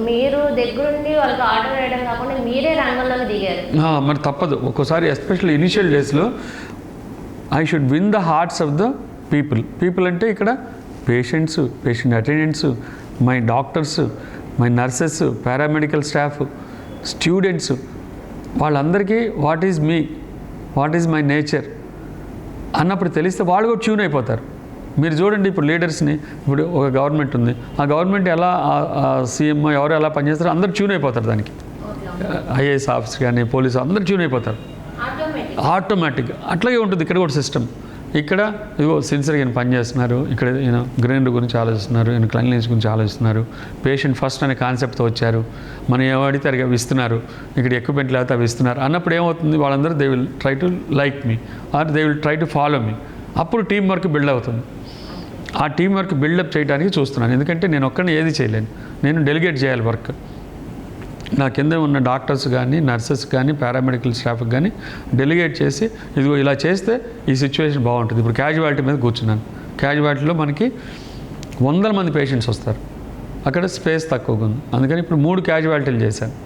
మీరు దగ్గరుండి వాళ్ళకి ఆర్డర్ వేయడం కాకుండా మీరే రంగంలోకి దిగారు. మరి తప్పదు. ఒక్కోసారి ఎస్పెషల్లీ ఇనిషియల్ డేస్లో I should win the hearts of the people అంటే ఇక్కడ patient attendants, my doctors, my nurses, paramedical staff, students, వాళ్ళందరికీ వాట్ ఈజ్ మై నేచర్ అన్నప్పుడు తెలిస్తే వాళ్ళు కూడా ట్యూన్ అయిపోతారు. మీరు చూడండి, ఇప్పుడు లీడర్స్ని, ఇప్పుడు ఒక గవర్నమెంట్ ఉంది, ఆ గవర్నమెంట్ ఎలా సీఎం ఎవరు ఎలా పనిచేస్తారో అందరూ ట్యూన్ అయిపోతారు దానికి. ఐఏఎస్ ఆఫీసర్ కానీ పోలీసు అందరూ ట్యూన్ అయిపోతారు ఆటోమేటిక్గా. అట్లాగే ఉంటుంది ఇక్కడ కూడా సిస్టమ్. ఇక్కడ ఇదిగో సిన్సియర్గా ఈయన పనిచేస్తున్నారు, ఇక్కడ ఈయన గ్రీనరీ గురించి ఆలోచిస్తున్నారు, ఈయన క్లీన్లీనెస్ గురించి ఆలోచిస్తున్నారు, పేషెంట్ ఫస్ట్ అనే కాన్సెప్ట్తో వచ్చారు, మనం ఏమడితే అవి ఇస్తున్నారు, ఇక్కడ ఎక్విప్మెంట్ లేకపోతే అవి ఇస్తున్నారు అన్నప్పుడు ఏమవుతుంది, వాళ్ళందరూ they will try to like me or they will try to follow me. అప్పుడు టీం వర్క్ బిల్డ్ అవుతుంది. ఆ టీం వర్క్ బిల్డప్ చేయడానికి చూస్తున్నాను. ఎందుకంటే నేను ఒక్కడిని ఏది చేయలేను, నేను డెలిగేట్ చేయాలి వర్క్. నా కింద ఉన్న డాక్టర్స్ కానీ నర్సెస్ కానీ పారామెడికల్ స్టాఫ్కి కానీ డెలిగేట్ చేసి ఇదిగో ఇలా చేస్తే ఈ సిచ్యువేషన్ బాగుంటుంది. ఇప్పుడు క్యాజువాలిటీ మీద కూర్చున్నాను. క్యాజువాలిటీలో మనకి 100 మంది పేషెంట్స్ వస్తారు, అక్కడ స్పేస్ తక్కువగా ఉంది. అందుకని ఇప్పుడు 3 క్యాజువాలిటీలు చేశాను.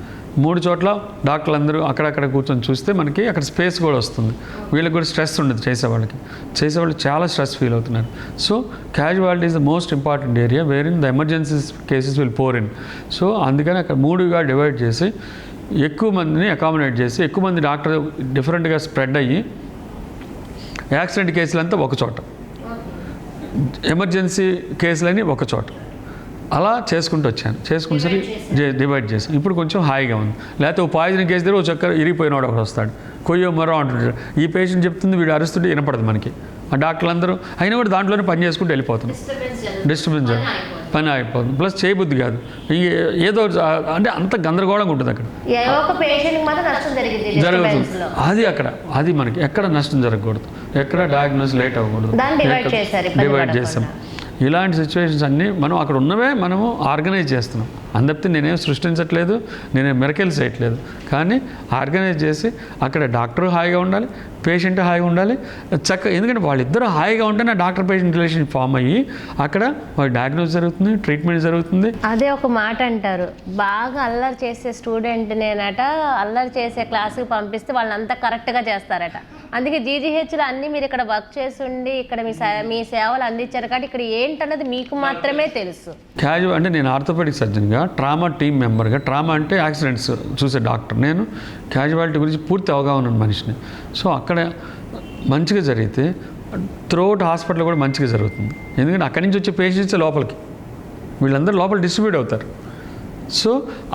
3 చోట్ల డాక్టర్లు అందరూ అక్కడక్కడ కూర్చొని చూస్తే మనకి అక్కడ స్పేస్ కూడా వస్తుంది. వీళ్ళకి కూడా స్ట్రెస్ ఉండదు, చేసేవాళ్ళు చాలా స్ట్రెస్ ఫీల్ అవుతున్నారు. So casualty is the most important area where in the emergency cases will pour in. So అందుకని అక్కడ 3గా డివైడ్ చేసి ఎక్కువ మందిని అకామిడేట్ చేసి ఎక్కువ మంది డాక్టర్ డిఫరెంట్గా స్ప్రెడ్ అయ్యి యాక్సిడెంట్ కేసులంతా ఒక చోట, ఎమర్జెన్సీ కేసులని ఒక చోట, అలా చేసుకుంటూ వచ్చాను. చేసుకుని డివైడ్ చేశాను. ఇప్పుడు కొంచెం హాయిగా ఉంది. లేకపోతే ఓ పాయిజన్ కేసు దగ్గర ఓ చక్కర ఇరిగిపోయినవాడు ఒకడు వస్తాడు, కొయ్యో మరో అంటుంటాడు. ఈ పేషెంట్ చెప్తుంది, వీడు అరుస్తుంటే వినపడదు మనకి. ఆ డాక్టర్లందరూ అయినా కూడా దాంట్లోనే పని చేసుకుంటూ వెళ్ళిపోతున్నాం. డిస్టర్బెన్స్ పని అయిపోతుంది. ప్లస్ చేయబుద్ధి కాదు. ఏదో అంటే అంత గందరగోళంగా ఉంటుంది అక్కడ. జరుగుతుంది అది అక్కడ. అది మనకి ఎక్కడ నష్టం జరగకూడదు, ఎక్కడ డయాగ్నోస్ లేట్ అవ్వకూడదు. డివైడ్ చేసాం. ఇలాంటి సిచ్యువేషన్స్ అన్నీ మనం అక్కడ ఉన్నవే మనము ఆర్గనైజ్ చేస్తున్నాం. అందరితో నేనేం సృష్టించట్లేదు, నేనేం మిరకల్స్ చేయట్లేదు. కానీ ఆర్గనైజ్ చేసి అక్కడ డాక్టర్ హాయిగా ఉండాలి, పేషెంట్ హాయిగా ఉండాలి. ఎందుకంటే వాళ్ళిద్దరూ హాయిగా ఉంటేనే డాక్టర్ పేషెంట్ రిలేషన్ ఫామ్ అయ్యి అక్కడ వాళ్ళ డయాగ్నోస్ జరుగుతుంది, ట్రీట్మెంట్ జరుగుతుంది. అదే ఒక మాట అంటారు, బాగా అల్లరి చేసే స్టూడెంట్ నేనట అల్లరి చేసే క్లాస్కి పంపిస్తే వాళ్ళంతా కరెక్ట్గా చేస్తారట. అందుకే జీజీహెచ్లో అన్నీ మీరు ఇక్కడ వర్క్ చేస్తుండి ఇక్కడ మీ సేవలు అందించారు కాబట్టి ఇక్కడ ఏంటన్నది మీకు మాత్రమే తెలుసు. క్యాజువల్ అంటే నేను ఆర్థోపెడిక్ సర్జన్గా, ట్రామా టీమ్ మెంబర్గా, ట్రామా అంటే యాక్సిడెంట్స్ చూసే డాక్టర్, నేను క్యాజువాలిటీ గురించి పూర్తి అవగాహన ఉన్న మనిషిని. సో అక్కడ మంచిగా జరిగితే త్రూఅవుట్ హాస్పిటల్ కూడా మంచిగా జరుగుతుంది. ఎందుకంటే అక్కడి నుంచి వచ్చే పేషెంట్స్ లోపలికి వీళ్ళందరూ లోపల డిస్ట్రిబ్యూట్ అవుతారు. సో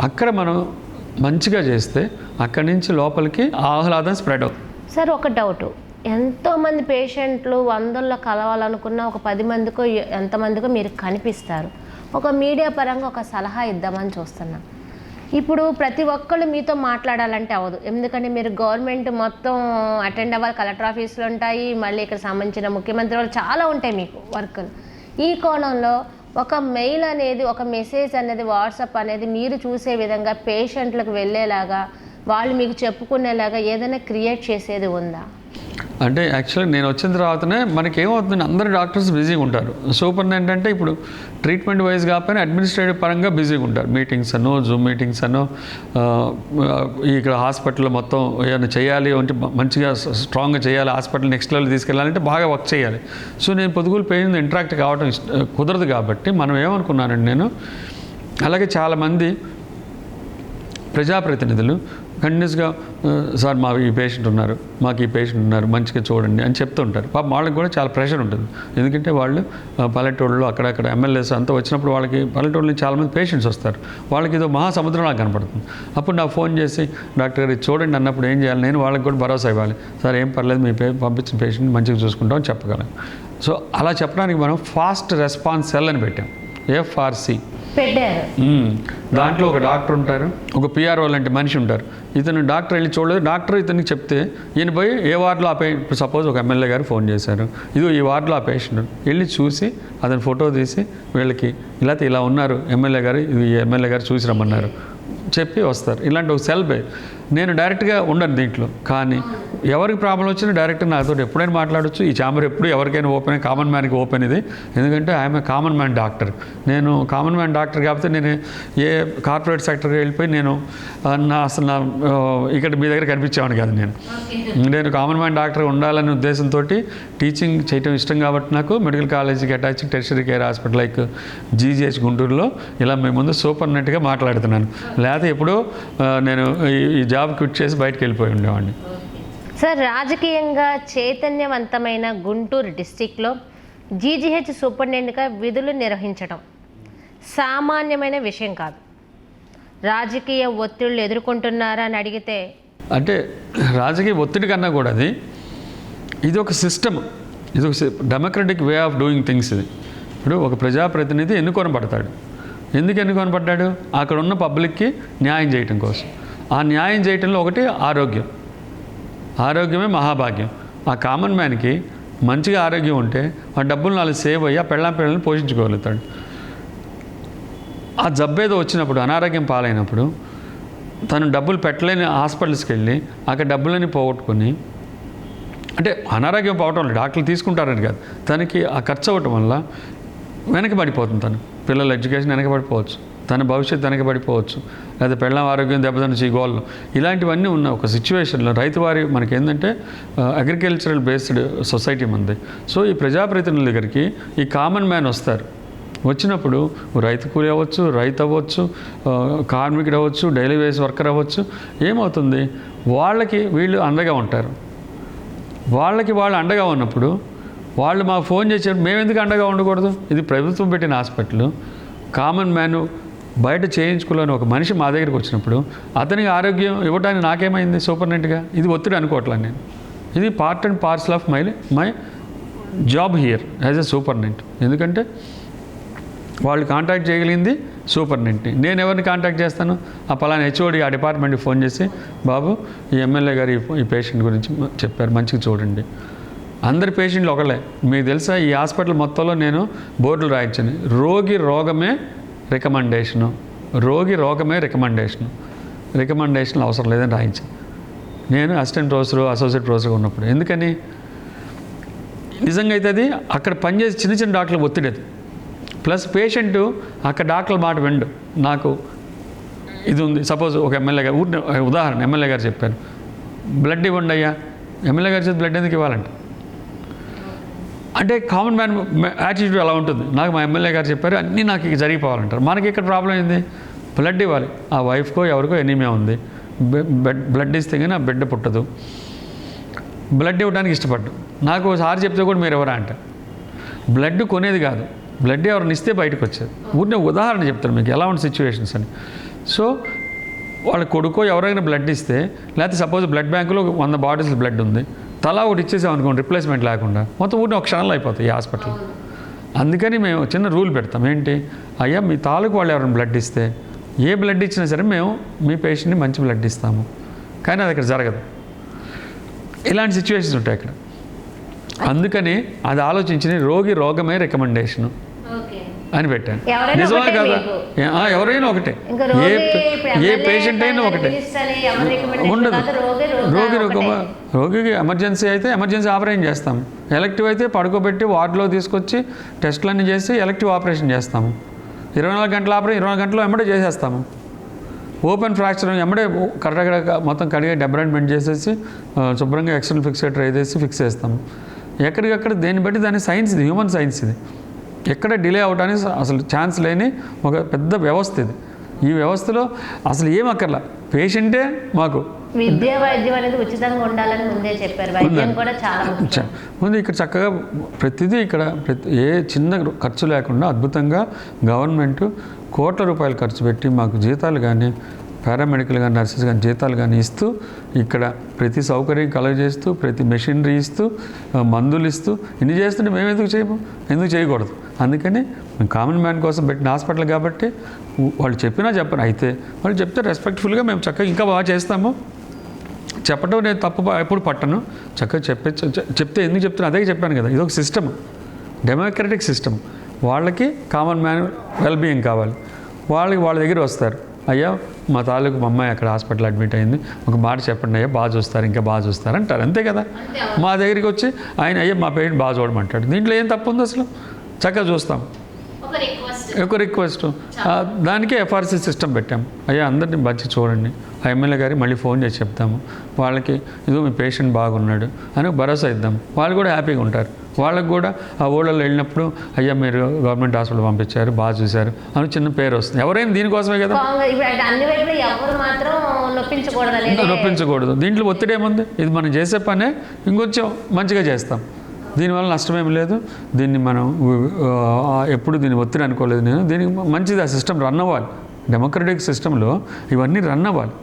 అక్కడ మనం మంచిగా చేస్తే అక్కడి నుంచి లోపలికి ఆహ్లాదం స్ప్రెడ్ అవుతుంది. సార్ ఒక డౌటు, ఎంతోమంది పేషెంట్లు వందల్లో కలవాలనుకున్న ఒక 10 మందికో ఎంతమందికో మీరు కనిపిస్తారు. ఒక మీడియా పరంగా ఒక సలహా ఇద్దామని చూస్తున్నాం. ఇప్పుడు ప్రతి ఒక్కళ్ళు మీతో మాట్లాడాలంటే అవ్వదు, ఎందుకంటే మీరు గవర్నమెంట్ మొత్తం అటెండ్ అవ్వాలి, కలెక్టర్ ఆఫీసులు ఉంటాయి, మళ్ళీ ఇక్కడ సంబంధించిన ముఖ్యమంత్రి వాళ్ళు చాలా ఉంటాయి మీకు వర్కులు. ఈ కోణంలో ఒక మెయిల్ అనేది, ఒక మెసేజ్ అనేది, వాట్సాప్ అనేది మీరు చూసే విధంగా పేషెంట్లకు వెళ్ళేలాగా, వాళ్ళు మీకు చెప్పుకునేలాగా ఏదైనా క్రియేట్ చేసేది ఉందా? అంటే యాక్చువల్గా నేను వచ్చిన తర్వాతనే మనకి ఏమవుతుంది, అందరు డాక్టర్స్ బిజీగా ఉంటారు. సూపరింటెండెంట్ అంటే ఇప్పుడు ట్రీట్మెంట్ వైజ్ కాకపోయినా అడ్మినిస్ట్రేటివ్ పరంగా బిజీగా ఉంటారు. మీటింగ్స్ అనో, జూమ్ మీటింగ్స్ అనో, ఇక్కడ హాస్పిటల్లో మొత్తం ఏమైనా చేయాలి అంటే మంచిగా స్ట్రాంగ్గా చేయాలి, హాస్పిటల్ నెక్స్ట్ లెవెల్ తీసుకెళ్ళాలంటే బాగా వర్క్ చేయాలి. సో నేను పొదుగులు పేషెంట్ ఇంటరాక్ట్ కావడం కుదరదు. కాబట్టి మనం ఏమనుకున్నానండి, నేను అలాగే చాలామంది ప్రజాప్రతినిధులు కంటిన్యూస్గా సార్ మా ఈ పేషెంట్ ఉన్నారు, మాకు ఈ పేషెంట్ ఉన్నారు, మంచిగా చూడండి అని చెప్తూ ఉంటారు. పాపం వాళ్ళకి కూడా చాలా ప్రెషర్ ఉంటుంది. ఎందుకంటే వాళ్ళు పల్లెటూళ్ళు అక్కడక్కడ ఎమ్మెల్యేస్ అంతా వచ్చినప్పుడు వాళ్ళకి పల్లెటూళ్ళ నుంచి చాలామంది పేషెంట్స్ వస్తారు. వాళ్ళకి ఏదో మహాసముద్రం నాకు కనపడుతుంది. అప్పుడు నాకు ఫోన్ చేసి డాక్టర్ గారు చూడండి అన్నప్పుడు ఏం చేయాలి, నేను వాళ్ళకి కూడా భరోసా ఇవ్వాలి. సార్ ఏం పర్లేదు, మీ పంపించిన పేషెంట్ మంచిగా చూసుకుంటాం అని చెప్పగలను. సో అలా చెప్పడానికి మనం ఫాస్ట్ రెస్పాన్స్ సెల్ అని పెట్టాం, FRC పెట్టారు. దాంట్లో ఒక డాక్టర్ ఉంటారు, ఒక PRO లాంటి మనిషి ఉంటారు. ఇతను డాక్టర్ వెళ్ళి చూడలేదు, డాక్టర్ ఇతనికి చెప్తే ఈయన పోయి ఏ వార్డులో ఆ ఇప్పుడు సపోజ్ ఒక ఎమ్మెల్యే గారు ఫోన్ చేశారు, ఇదిగో ఈ వార్డులో ఆ పేషెంట్ వెళ్ళి చూసి అతను ఫోటో తీసి వీళ్ళకి ఇలా ఉన్నారు ఎమ్మెల్యే గారు, ఇది ఎమ్మెల్యే గారు చూసి రమ్మన్నారు చెప్పి వస్తారు. ఇలాంటి ఒక సెల్ బై నేను డైరెక్ట్గా ఉండను దీంట్లో. కానీ ఎవరికి ప్రాబ్లం వచ్చినా డైరెక్ట్గా నాతో ఎప్పుడైనా మాట్లాడచ్చు. ఈ ఛాంబర్ ఎప్పుడు ఎవరికైనా ఓపెన్, కామన్ మ్యాన్కి ఓపెన్ ఇది. ఎందుకంటే I'm a common man doctor. నేను కామన్ మ్యాన్ డాక్టర్ కాబట్టి నేను ఏ కార్పొరేట్ సెక్టర్కి వెళ్ళిపోయి నేను అసలు ఇక్కడ మీ దగ్గర కనిపించేవాడిని కాదు. నేను కామన్ మ్యాన్ డాక్టర్ ఉండాలనే ఉద్దేశంతో టీచింగ్ చేయటం ఇష్టం కాబట్టి నాకు మెడికల్ కాలేజీకి attach tertiary care hospital like GGH గుంటూరులో ఇలా మేము ముందు సూపర్నెట్గా మాట్లాడుతున్నాను. లేకపోతే ఎప్పుడో నేను ఈ జాబ్ క్విట్ చేసి బయటకు వెళ్ళిపోయి ఉండేవాడిని. సార్, రాజకీయంగా చైతన్యవంతమైన గుంటూరు డిస్టిక్లో GGH సూపరింటెండెంట్గా విధులు నిర్వహించడం సామాన్యమైన విషయం కాదు. రాజకీయ ఒత్తిళ్లు ఎదుర్కొంటున్నారా అని అడిగితే, అంటే రాజకీయ ఒత్తిడి కన్నా కూడా ఇది ఒక సిస్టమ్, ఇది ఒక democratic way of doing things. ఇది ఇప్పుడు ఒక ప్రజాప్రతినిధి ఎన్నుకొనబడతాడు. ఎందుకు ఎన్నుకొనబడ్డాడు? అక్కడ ఉన్న పబ్లిక్కి న్యాయం చేయటం కోసం. ఆ న్యాయం చేయటంలో ఒకటి ఆరోగ్యం. ఆరోగ్యమే మహాభాగ్యం. ఆ కామన్ మ్యాన్కి మంచిగా ఆరోగ్యం ఉంటే ఆ డబ్బులు 4 సేవ్ అయ్యి ఆ పిల్లల్ని పోషించుకోగలుగుతాడు. ఆ జబ్బేదో వచ్చినప్పుడు, అనారోగ్యం పాలైనప్పుడు తను డబ్బులు పెట్టలేని హాస్పిటల్స్కి వెళ్ళి అక్కడ డబ్బులని పోగొట్టుకొని, అంటే అనారోగ్యం పోవటం వల్ల డాక్టర్లు తీసుకుంటారని కాదు, తనకి ఆ ఖర్చు అవ్వటం వల్ల వెనకబడిపోతుంది. తను పిల్లల ఎడ్యుకేషన్ వెనకబడిపోవచ్చు, తన భవిష్యత్తు వెనకబడిపోవచ్చు, లేదా పెళ్ళం ఆరోగ్యం దెబ్బతినచ్చు ఈ గోళ్ళు. ఇలాంటివన్నీ ఉన్న ఒక సిచ్యువేషన్లో రైతువారి మనకి ఏంటంటే అగ్రికల్చరల్ బేస్డ్ సొసైటీ మంది. సో ఈ ప్రజాప్రతినిధుల దగ్గరికి ఈ కామన్ మ్యాన్ వస్తారు. వచ్చినప్పుడు రైతు కూలి అవ్వచ్చు, రైతు అవ్వచ్చు, కార్మికుడు అవ్వచ్చు, డైలీ వేస్ వర్కర్ అవ్వచ్చు. ఏమవుతుంది, వాళ్ళకి వీళ్ళు అండగా ఉంటారు. వాళ్ళకి వాళ్ళు అండగా ఉన్నప్పుడు వాళ్ళు మాకు ఫోన్ చేసేప్పుడు మేము ఎందుకు అండగా ఉండకూడదు? ఇది ప్రభుత్వం పెట్టిన హాస్పిటల్. కామన్ మ్యాన్ బయట చేయించుకోలేని ఒక మనిషి మా దగ్గరికి వచ్చినప్పుడు అతనికి ఆరోగ్యం ఇవ్వడానికి నాకేమైంది సూపర్నెంట్గా? ఇది ఒత్తిడి అనుకోవట్లేదు నేను. ఇది part and parcel of my job here as a superintendent. ఎందుకంటే వాళ్ళు కాంటాక్ట్ చేయగలిగింది సూపర్నెంట్ని. నేను ఎవరిని కాంటాక్ట్ చేస్తాను? ఆ పలానా హెచ్ఓడి ఆ డిపార్ట్మెంట్కి ఫోన్ చేసి, బాబు ఈ ఎమ్మెల్యే గారు ఈ పేషెంట్ గురించి చెప్పారు, మంచిగా చూడండి. అందరి పేషెంట్లు ఒకళ్ళే. మీకు తెలుసా, ఈ హాస్పిటల్ మొత్తంలో నేను బోర్డులు రాయించాను, రోగి రోగమే రికమెండేషను, రోగి రోగమే రికమెండేషన్లు అవసరం లేదని రాయించాను నేను అసిస్టెంట్ ప్రొఫెసర్, అసోసియేట్ ప్రొఫెసర్గా ఉన్నప్పుడు. ఎందుకని? నిజంగా అయితే అది అక్కడ పనిచేసే చిన్న చిన్న డాక్టర్లు ఒత్తిడి అది. ప్లస్ పేషెంట్ అక్కడ డాక్టర్ల మాట విండు. నాకు ఇది ఉంది, సపోజ్ ఒక ఎమ్మెల్యే గారు, ఉదాహరణ ఎమ్మెల్యే గారు చెప్పారు, బ్లడ్ ఇవ్వండి అయ్యా. ఎమ్మెల్యే గారు చేసి బ్లడ్ ఎందుకు ఇవ్వాలంట? అంటే కామన్ మ్యాన్ యాటిట్యూడ్ అలా ఉంటుంది. నాకు మా ఎమ్మెల్యే గారు చెప్పారు, అన్నీ నాకు ఇక జరిగిపోవాలంటారు. మనకి ఇక్కడ ప్రాబ్లం ఏంది? బ్లడ్ ఇవ్వాలి. ఆ వైఫ్కో ఎవరికో ఎనీమియా ఉంది, బ్లడ్ ఇస్తే కానీ ఆ బిడ్డ పుట్టదు. బ్లడ్ ఇవ్వడానికి ఇష్టపడ్డు. నాకు ఒకసారి చెప్తే కూడా మీరు ఎవరా అంట. బ్లడ్ కొనేది కాదు, బ్లడ్ ఎవరిని ఇస్తే బయటకు వచ్చేది. ఊరినే ఉదాహరణ చెప్తాను మీకు ఎలా ఉన్న సిచ్యువేషన్స్ అని. సో వాళ్ళ కొడుకో ఎవరైనా బ్లడ్ ఇస్తే, లేకపోతే సపోజ్ బ్లడ్ బ్యాంకులో 100 బాటిల్స్ బ్లడ్ ఉంది, తలా ఒకటి ఇచ్చేసాం అనుకోండి, రిప్లేస్మెంట్ లేకుండా, మొత్తం ఊరిని ఒక క్షణంలో అయిపోతాయి ఈ హాస్పిటల్. అందుకని మేము చిన్న రూల్ పెడతాం, ఏంటి, అయ్యా మీ తాలూకు వాళ్ళు ఎవరైనా బ్లడ్ ఇస్తే, ఏ బ్లడ్ ఇచ్చినా సరే మేము మీ పేషెంట్ని మంచి బ్లడ్ ఇస్తాము. కానీ అది అక్కడ జరగదు. ఇలాంటి సిచ్యువేషన్స్ ఉంటాయి అక్కడ. అందుకని అది ఆలోచించి రోగి రోగమే రికమెండేషను అని పెట్టాను. నిజమే కదా? ఎవరైనా ఒకటే, ఏ పేషెంట్ అయినా ఒకటే ఉండదు. రోగికి ఎమర్జెన్సీ అయితే ఎమర్జెన్సీ ఆపరేషన్ చేస్తాము. ఎలక్టివ్ అయితే పడుకోబెట్టి వార్డులో తీసుకొచ్చి టెస్టులన్నీ చేసి ఎలక్టివ్ ఆపరేషన్ చేస్తాము. 24 గంటల ఆపరేషన్ 24 గంటల్లో ఎమ్మడే చేసేస్తాము. ఓపెన్ ఫ్రాక్చర్ ఎమ్మడే కరెక్ట్గా మొత్తం కడిగా డెబ్రాన్మెంట్ చేసేసి శుభ్రంగా ఎక్స్టర్నల్ ఫిక్సేటర్ వేసేసి ఫిక్స్ చేస్తాము. ఎక్కడికక్కడ దేన్ని బట్టి దాని సైన్స్ ఇది, హ్యూమన్ సైన్స్ ఇది. ఎక్కడ డిలే అవడానికి అసలు ఛాన్స్ లేని ఒక పెద్ద వ్యవస్థ ఇది. ఈ వ్యవస్థలో అసలు ఏం అక్కర్లా, పేషెంటే మాకు. విద్య వైద్యం అనేది ఉచితంగా ఉండాలని ముందే చెప్పారు. వైద్యం కూడా చాలా ముందు ఇక్కడ చక్కగా ప్రతిదీ ఇక్కడ ఏ చిన్న ఖర్చు లేకుండా అద్భుతంగా గవర్నమెంట్ కోట్ల రూపాయలు ఖర్చు పెట్టి మాకు జీతాలు కానీ, పారామెడికల్ కానీ, నర్సెస్ కానీ జీతాలు కానీ ఇస్తూ, ఇక్కడ ప్రతి సౌకర్యం కలగజేస్తూ, ప్రతి మెషినరీ ఇస్తూ, మందులు ఇస్తూ, ఇన్ని చేస్తుంటే మేము ఎందుకు చేయకూడదు? అందుకని కామన్ మ్యాన్ కోసం పెట్టిన హాస్పిటల్ కాబట్టి వాళ్ళు చెప్పినా చెప్పను, అయితే వాళ్ళు చెప్తే రెస్పెక్ట్ఫుల్గా మేము చక్కగా ఇంకా బాగా చేస్తాము. చెప్పడం నేను తప్పు ఎప్పుడు పట్టను, చక్కగా చెప్తే ఎందుకు చెప్తాను అదే చెప్పాను కదా. ఇది ఒక సిస్టమ్, డెమోక్రటిక్ సిస్టమ్. వాళ్ళకి కామన్ మ్యాన్ వెల్బీయింగ్ కావాలి. వాళ్ళ దగ్గర వస్తారు, అయ్యా మా తాలూకు మా అమ్మాయి అక్కడ హాస్పిటల్ అడ్మిట్ అయింది, ఒక మాట చెప్పండి అయ్యా, బాగా చూస్తారు, ఇంకా బాగా చూస్తారు అంటారు, అంతే కదా. మా దగ్గరికి వచ్చి ఆయన అయ్యా మా పేషెంట్ బాగా చూడమంటాడు. దీంట్లో ఏం తప్పు ఉంది? అసలు చక్కగా చూస్తాం. ఒక రిక్వెస్ట్, దానికే ఎఫ్ఆర్సీ సిస్టమ్ పెట్టాము. అయ్యా అందరినీ మంచిగా చూడండి, ఆ ఎమ్మెల్యే గారికి మళ్ళీ ఫోన్ చేసి చెప్తాము, వాళ్ళకి ఇదిగో మీ పేషెంట్ బాగున్నాడు అని భరోసా ఇద్దాం. వాళ్ళు కూడా హ్యాపీగా ఉంటారు. వాళ్ళకు కూడా ఆ ఊళ్ళలో వెళ్ళినప్పుడు అయ్యా మీరు గవర్నమెంట్ హాస్పిటల్ పంపించారు, బాగా చూశారు అని చిన్న పేరు వస్తుంది. ఎవరైనా దీనికోసమే కదా. నొప్పించకూడదు. దీంట్లో ఒత్తిడి ఏముంది? ఇది మనం చేసే పనే, ఇంకొంచెం మంచిగా చేస్తాం. దీనివల్ల నష్టమేమి లేదు. దీన్ని మనం ఎప్పుడు దీన్ని ఒత్తిడి అనుకోలేదు నేను. దీనికి మంచిది, ఆ సిస్టమ్ రన్ అవ్వాలి. డెమోక్రటిక్ సిస్టంలో ఇవన్నీ రన్ అవ్వాలి.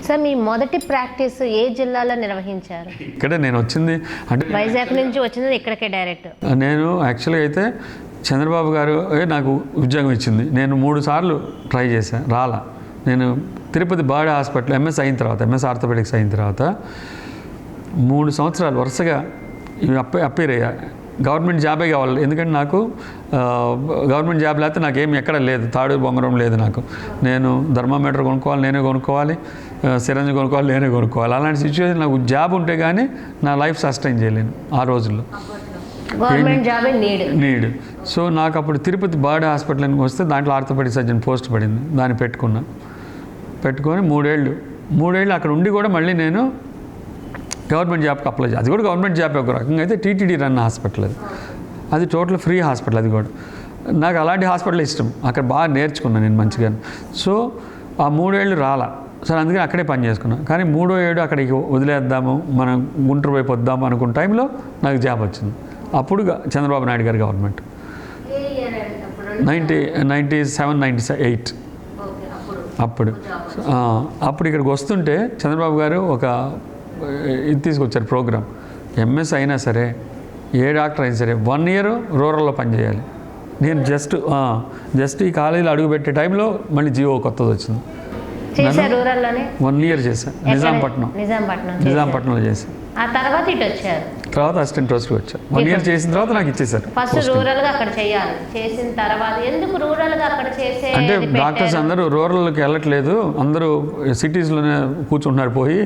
సార్ మీ మొదటి ప్రాక్టీస్ ఏ జిల్లాలో నిర్వహించారు? ఇక్కడ నేను వచ్చింది అంటే వైజాగ్ నుంచి వచ్చింది ఇక్కడికే డైరెక్ట్. నేను యాక్చువల్గా అయితే చంద్రబాబు గారు నాకు ఉద్యోగం ఇచ్చింది. నేను 3 సార్లు ట్రై చేశాను, రాలా. నేను తిరుపతి బాడీ హాస్పిటల్ ఎంఎస్ ఆర్థోపెడిక్స్ అయిన తర్వాత 3 సంవత్సరాలు వరుసగా ఇవి అప్పేర్ అయ్యా. గవర్నమెంట్ జాబే కావాలి, ఎందుకంటే నాకు గవర్నమెంట్ జాబ్ లేకపోతే నాకేమి ఎక్కడ లేదు, తాడు బొంగరం లేదు నాకు. నేను థర్మామీటర్ కొనుక్కోవాలి, నేనే కొనుక్కోవాలి, సిరంజ్ కొనుక్కోవాలి, నేనే కొనుక్కోవాలి. అలాంటి సిచ్యువేషన్ నాకు జాబ్ ఉంటే కానీ నా లైఫ్ సస్టైన్ చేయలేను ఆ రోజుల్లో. Government job need. సో నాకు అప్పుడు తిరుపతి బాడీ హాస్పిటల్ అని వస్తే దాంట్లో ఆర్థోపెడిక్ సర్జన్ పోస్ట్ పడింది. దాన్ని పెట్టుకొని 3 ఏళ్ళు అక్కడ ఉండి కూడా మళ్ళీ నేను గవర్నమెంట్ జాబ్కి అప్లై అది కూడా గవర్నమెంట్ జాబ్ ఒక రకంగా అయితే టీటీడీ రన్ హాస్పిటల్ అది టోటల్ ఫ్రీ హాస్పిటల్. అది కూడా నాకు అలాంటి హాస్పిటల్ ఇష్టం, అక్కడ బాగా నేర్చుకున్నాను నేను మంచిగా. సో ఆ 3 ఏళ్ళు రాలా సరే, అందుకని అక్కడే పని చేసుకున్నాను. కానీ 3వ ఏడు అక్కడికి వదిలేద్దాము, మనం గుంటూరు వైపు వద్దాము అనుకున్న టైంలో నాకు జాబ్ వచ్చింది. అప్పుడు చంద్రబాబు నాయుడు గారి గవర్నమెంట్ 97, 98 అప్పుడు ఇక్కడికి వస్తుంటే చంద్రబాబు గారు ఒక ఇది తీసుకొచ్చారు ప్రోగ్రామ్. ఎంఎస్ అయినా సరే, ఏ డాక్టర్ అయినా సరే 1 year రూరల్లో పనిచేయాలి. నేను జస్ట్ ఈ కాలేజీలో అడుగుపెట్టే టైంలో మళ్ళీ జియో కొత్తది వచ్చింది. 1 year చేశాను నిజాంపట్నంలో చేశాను. ఆ తర్వాత ఇటు వచ్చారు, తర్వాత అసిస్టెంట్ ప్రొఫెసర్కి వచ్చాను. 1 year చేసిన తర్వాత నాకు ఇచ్చేసారు. ఫస్ట్ రూరల్గా అక్కడ చేయాలి, చేసిన తర్వాత ఎందుకు రూరల్గా అక్కడ చేసే అంటే డాక్టర్స్ అందరూ రూరల్కి వెళ్ళట్లేదు, అందరూ సిటీస్లోనే కూర్చుంటున్నారు పోయి,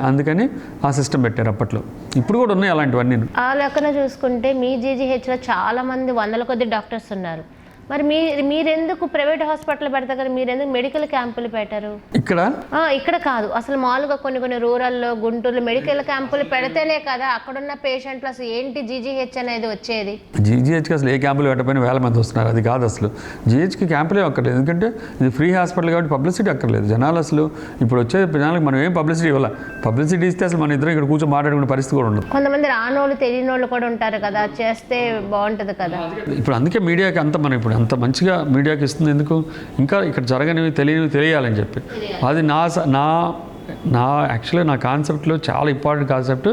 అందుకని ఆ సిస్టమ్ పెట్టారు అప్పట్లో. ఇప్పుడు కూడా ఉన్నాయి అలాంటివన్నీ. ఆ లెక్కన చూసుకుంటే మీ జీజీహెచ్లో చాలామంది 100 కొద్ది డాక్టర్స్ ఉన్నారు. మరి మీరెందుకు ప్రైవేట్ హాస్పిటల్ పెడతారు కదా, మీరెందుకు మెడికల్ క్యాంపులు పెట్టారు? ఇక్కడ కాదు, అసలు మామూలుగా కొన్ని రూరల్లో, గుంటూరులో మెడికల్ క్యాంపులు పెడితేనే కదా అక్కడున్న పేషెంట్లు అసలు ఏంటి జీజీహెచ్ అనేది వచ్చేది. జీజీహెచ్కి అసలు ఏ క్యాంపులు పెట్టకపోయినా 1000 మంది వస్తున్నారు, అది కాదు అసలు. జీహెచ్కి క్యాంపులే అక్కర్లేదు, ఎందుకంటే ఇది ఫ్రీ హాస్పిటల్ కాబట్టి పబ్లిసిటీ అక్కర్లేదు. జనాలు అసలు ఇప్పుడు వచ్చే జనాలకు మనం ఏం పబ్లిసిటీ ఇవ్వాలి. పబ్లిసిటీ ఇస్తే అసలు మన ఇద్దరం ఇక్కడ కూర్చొని మాట్లాడుకునే పరిస్థితి కూడా ఉండదు. కొంతమంది రానోళ్ళు తెలియనోళ్ళు కూడా ఉంటారు కదా, చేస్తే బాగుంటుంది కదా. ఇప్పుడు అందుకే మీడియాకి అంత మనం ఇప్పుడు అంత మంచిగా మీడియాకి ఇస్తుంది ఎందుకు, ఇంకా ఇక్కడ జరగనివి తెలియాలని చెప్పి. అది నా యాక్చువల్గా నా కాన్సెప్ట్లో చాలా ఇంపార్టెంట్ కాన్సెప్ట్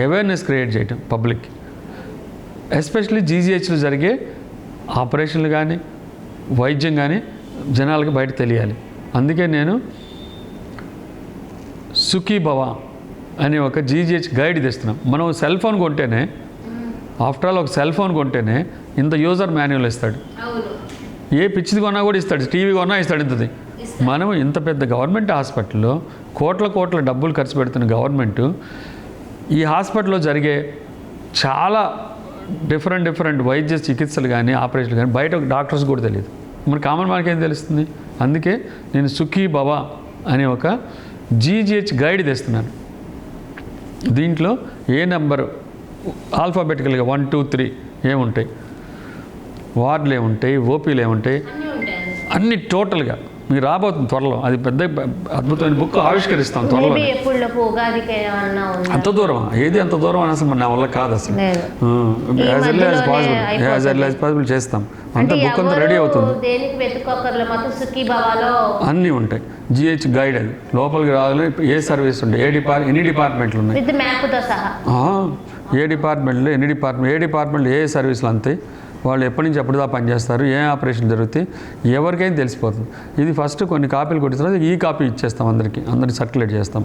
అవేర్నెస్ క్రియేట్ చేయటం పబ్లిక్కి. ఎస్పెషల్లీ జీజీహెచ్లో జరిగే ఆపరేషన్లు కానీ వైద్యం కానీ జనాలకి బయట తెలియాలి. అందుకే నేను సుఖీ భవ అనే ఒక జీజీహెచ్ గైడ్ తెస్తున్నాం. మనం సెల్ ఫోన్ కొంటేనే, ఆఫ్టర్ ఆల్ ఒక సెల్ ఫోన్ కొంటేనే ఇంత యూజర్ మాన్యువల్ ఇస్తాడు. ఏ పిచ్చిది కొన్నా కూడా ఇస్తాడు, టీవీ కొన్నా ఇస్తాడు. ఇంతది మనం ఇంత పెద్ద గవర్నమెంట్ హాస్పిటల్లో కోట్ల డబ్బులు ఖర్చు పెడుతున్న గవర్నమెంట్ ఈ హాస్పిటల్లో జరిగే చాలా డిఫరెంట్ వైద్య చికిత్సలు కానీ ఆపరేషన్లు కానీ బయట డాక్టర్స్ కూడా తెలియదు, మరి కామన్ మ్యాన్కి ఏం తెలుస్తుంది. అందుకే నేను సుఖీ భవ అనే ఒక జీజీహెచ్ గైడ్ తెస్తున్నాను. దీంట్లో ఏ నెంబరు ఆల్ఫాబెటికల్గా 1, 2, 3 ఏముంటాయి, వార్డులు ఏముంటాయి, ఓపీలు ఏముంటాయి, అన్ని టోటల్గా మీకు రాబోతుంది త్వరలో. అది పెద్ద అద్భుతమైన బుక్ ఆవిష్కరిస్తాం త్వరలో. అంత దూరం ఏది అంత దూరం అని అసలు నా వల్ల కాదు అసలు. యాజ్ ఎర్లీ యాజ్ పాసిబుల్ చేస్తాం. అంత బుక్ అంతా రెడీ అవుతుంది, అన్నీ ఉంటాయి. జిహెచ్ గైడ్ అది లోపలికి రావాలి. ఏ సర్వీస్ ఉంటాయి, ఎన్ని డిపార్ట్మెంట్లు ఉన్నాయి, ఏ డిపార్ట్మెంట్లో ఏ సర్వీసులు అంతాయి, వాళ్ళు ఎప్పటి నుంచి ఎప్పటిదా పనిచేస్తారు, ఏ ఆపరేషన్ జరుగుతాయి, ఎవరికైనా తెలిసిపోతుంది. ఇది ఫస్ట్ కొన్ని కాపీలు కొట్టిన తర్వాత ఈ కాపీ ఇచ్చేస్తాం అందరికీ సర్క్యులేట్ చేస్తాం.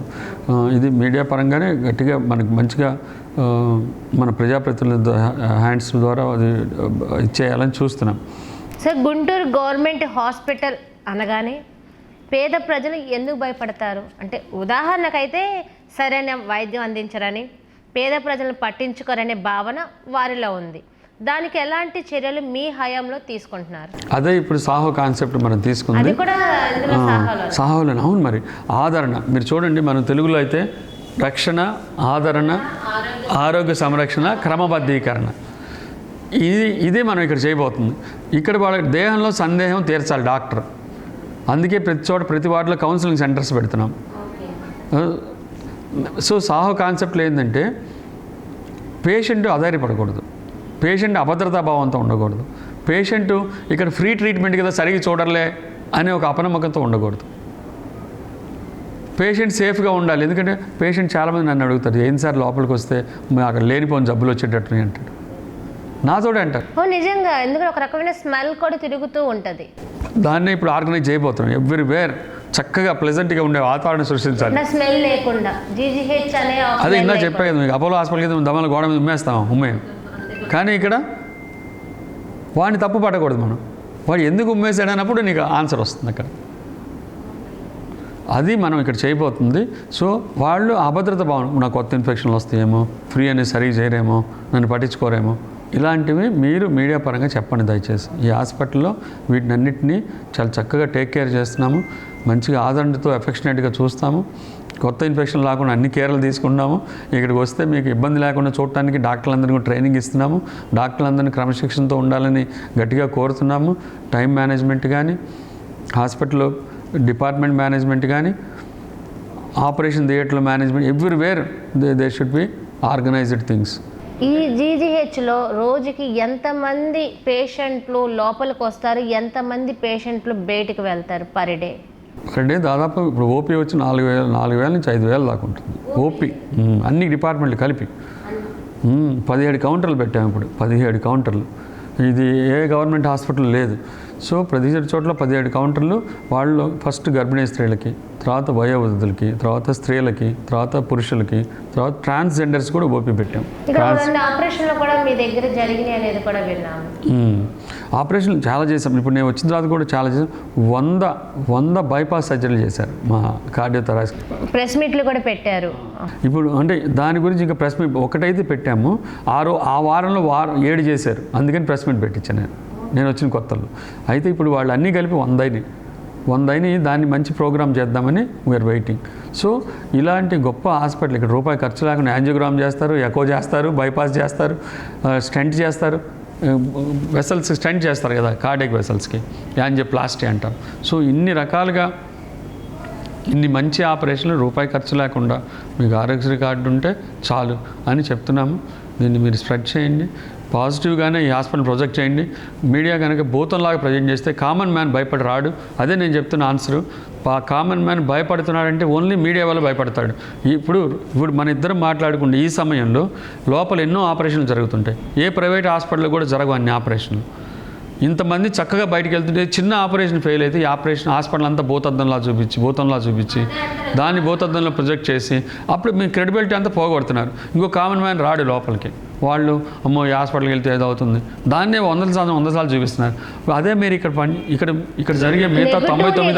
ఇది మీడియా పరంగానే గట్టిగా మనకి మంచిగా మన ప్రజాప్రతినిధుల హ్యాండ్స్ ద్వారా అది ఇచ్చేయాలని చూస్తున్నాం. సార్, గుంటూరు గవర్నమెంట్ హాస్పిటల్ అనగానే పేద ప్రజలు ఎందుకు భయపడతారు అంటే, ఉదాహరణకైతే సరైన వైద్యం అందించరని, పేద ప్రజలను పట్టించుకోరనే భావన వారిలో ఉంది. దానికి ఎలాంటి చర్యలు మీ హయాంలో తీసుకుంటున్నారు? అదే ఇప్పుడు సాహో కాన్సెప్ట్ మనం తీసుకుంది. సాహోలో అవును. మరి ఆదరణ మీరు చూడండి, మనం తెలుగులో అయితే రక్షణ, ఆదరణ, ఆరోగ్య సంరక్షణ, క్రమబద్ధీకరణ, ఇదే మనం ఇక్కడ చేయబోతుంది. ఇక్కడ వాళ్ళ దేహంలో సందేహం తీర్చాలి డాక్టర్. అందుకే ప్రతి వార్డులో కౌన్సిలింగ్ సెంటర్స్ పెడుతున్నాం. సో సాహో కాన్సెప్ట్లో ఏంటంటే పేషెంట్ అధైర్యపడకూడదు, పేషెంట్ అభద్రతా భావంతో ఉండకూడదు, పేషెంట్ ఇక్కడ ఫ్రీ ట్రీట్మెంట్ కదా సరిగ్గా చూడలే అనే ఒక అపనమ్మకంతో ఉండకూడదు. పేషెంట్ సేఫ్గా ఉండాలి. ఎందుకంటే పేషెంట్ చాలామంది నన్ను అడుగుతారు, ఏంటి సార్ లోపలికి వస్తే అక్కడ లేనిపోని జబ్బులు వచ్చేటట్టు అంటాడు, నాతోడే అంటారు. నిజంగా, ఎందుకంటే ఒక రకమైన స్మెల్ కూడా తిరుగుతూ ఉంటుంది. దాన్ని ఇప్పుడు ఆర్గనైజ్ చేయబోతున్నాం. ఎవ్రీవేర్ చక్కగా ప్లెజెంట్గా ఉండే వాతావరణం సృష్టించాలి. స్మెల్ లేకుండా జీజీహెచ్ అనే అదే ఇందా చెప్పే కదా మీకు, అపోలో హాస్పిటల్కి దమల గోడ మీద ఉమ్మేస్తాం. కానీ ఇక్కడ వాడిని తప్పు పట్టకూడదు మనం. వాడు ఎందుకు ఉమ్మేసాడు అన్నప్పుడు నీకు ఆన్సర్ వస్తుంది అక్కడ. అది మనం ఇక్కడ చేయబోతుంది. సో వాళ్ళు అభద్రత భావన, నాకు కొత్త ఇన్ఫెక్షన్లు వస్తాయేమో, ఫ్రీ అనేది సరిగ్గా చేయరేమో, నన్ను పట్టించుకోరేమో, ఇలాంటివి మీరు మీడియా పరంగా చెప్పండి దయచేసి. ఈ హాస్పిటల్లో వీటినన్నిటినీ చాలా చక్కగా టేక్ కేర్ చేస్తున్నాము, మంచిగా ఆదరణతో ఎఫెక్షనేట్గా చూస్తాము. కొత్త ఇన్ఫెక్షన్ రాకుండా అన్ని కేర్లు తీసుకున్నాము. ఇక్కడికి వస్తే మీకు ఇబ్బంది లేకుండా చూడటానికి డాక్టర్లందరికీ ట్రైనింగ్ ఇస్తున్నాము. డాక్టర్లందరినీ క్రమశిక్షణతో ఉండాలని గట్టిగా కోరుతున్నాము. టైం మేనేజ్మెంట్ కానీ, హాస్పిటల్ డిపార్ట్మెంట్ మేనేజ్మెంట్ కానీ, ఆపరేషన్ థియేటర్ల management, everywhere they should be organised things. ఈ జీజీహెచ్లో రోజుకి ఎంతమంది పేషెంట్లు లోపలికి వస్తారు, ఎంతమంది పేషెంట్లు బయటికి వెళ్తారు పర్ డే? పర్ డే దాదాపు ఇప్పుడు ఓపీ వచ్చి 4,000 నుంచి 5,000 దాకా ఉంటుంది. ఓపీ అన్ని డిపార్ట్మెంట్లు కలిపి 17 కౌంటర్లు పెట్టాము. ఇప్పుడు 17 కౌంటర్లు. ఇది ఏ గవర్నమెంట్ హాస్పిటల్ లేదు. సో ప్రతి చోట్ల 17 కౌంటర్లు. వాళ్ళు ఫస్ట్ గర్భిణీ స్త్రీలకి, తర్వాత వయోవృద్ధులకి, తర్వాత స్త్రీలకి, తర్వాత పురుషులకి, తర్వాత ట్రాన్స్జెండర్స్ కూడా ఓపీ పెట్టాం. ఆపరేషన్లు కూడా మీ దగ్గర జరిగినాయి అనేది కూడా విన్నాము. ఆపరేషన్లు చాలా చేసాం. ఇప్పుడు నేను వచ్చిన తర్వాత కూడా చాలా చేసాం. 100 బైపాస్ సర్జరీలు చేశారు మా కార్డియోథొరాసిక్. ప్రెస్ మీట్లు కూడా పెట్టారు. ఇప్పుడు అంటే దాని గురించి ఇంకా ప్రెస్ మీట్ ఒకటైతే పెట్టాము. ఆ వారంలో 7 చేశారు. అందుకని ప్రెస్ మీట్ పెట్టించాను నేను వచ్చిన కొత్తలో. అయితే ఇప్పుడు వాళ్ళు అన్నీ కలిపి 100 అయినాయి. దాన్ని మంచి ప్రోగ్రామ్ చేద్దామని వీఆర్ వెయిటింగ్. సో ఇలాంటి గొప్ప హాస్పిటల్ ఇక్కడ రూపాయి ఖర్చు లేకుండా యాంజియోగ్రామ్ చేస్తారు, ఎకో చేస్తారు, బైపాస్ చేస్తారు, స్టెంట్ చేస్తారు, వెసల్స్ స్టెంట్ చేస్తారు కదా, కార్డియాక్ వెసల్స్కి యాంజియోప్లాస్టీ అంటారు. సో ఇన్ని రకాలుగా ఇన్ని మంచి ఆపరేషన్లు రూపాయి ఖర్చు లేకుండా మీకు ఆరోగ్యశ్రీ కార్డు ఉంటే చాలు అని చెప్తున్నాము. దీన్ని మీరు స్ప్రెడ్ చేయండి. పాజిటివ్గానే ఈ హాస్పిటల్ ప్రొజెక్ట్ చేయండి. మీడియా కనుక భూతంలాగా ప్రజెంట్ చేస్తే కామన్ మ్యాన్ భయపడి రాడు. అదే నేను చెప్తున్న ఆన్సరు. కామన్ మ్యాన్ భయపడుతున్నాడంటే ఓన్లీ మీడియా వల్ల భయపడతాడు. ఇప్పుడు మన ఇద్దరం మాట్లాడుకుంటే ఈ సమయంలో లోపల ఎన్నో ఆపరేషన్లు జరుగుతుంటాయి. ఏ ప్రైవేట్ హాస్పిటల్లో కూడా జరగవు అన్ని ఆపరేషన్లు. ఇంతమంది చక్కగా బయటికి వెళ్తుంటే చిన్న ఆపరేషన్ ఫెయిల్ అయితే ఈ ఆపరేషన్ హాస్పిటల్ అంతా భూతద్దంలా చూపించి దాన్ని భూతద్దంలో ప్రొజెక్ట్ చేసి అప్పుడు మీ క్రెడిబిలిటీ అంతా పోగొడుతున్నారు. ఇంకో కామన్ మ్యాన్ రాడు లోపలికి. వాళ్ళు అమ్మో ఈ హాస్పిటల్కి వెళ్తే ఏదో అవుతుంది దాన్నే 100 సార్లు చూపిస్తున్నారు. అదే మీరు ఇక్కడ జరిగే మిగతా 99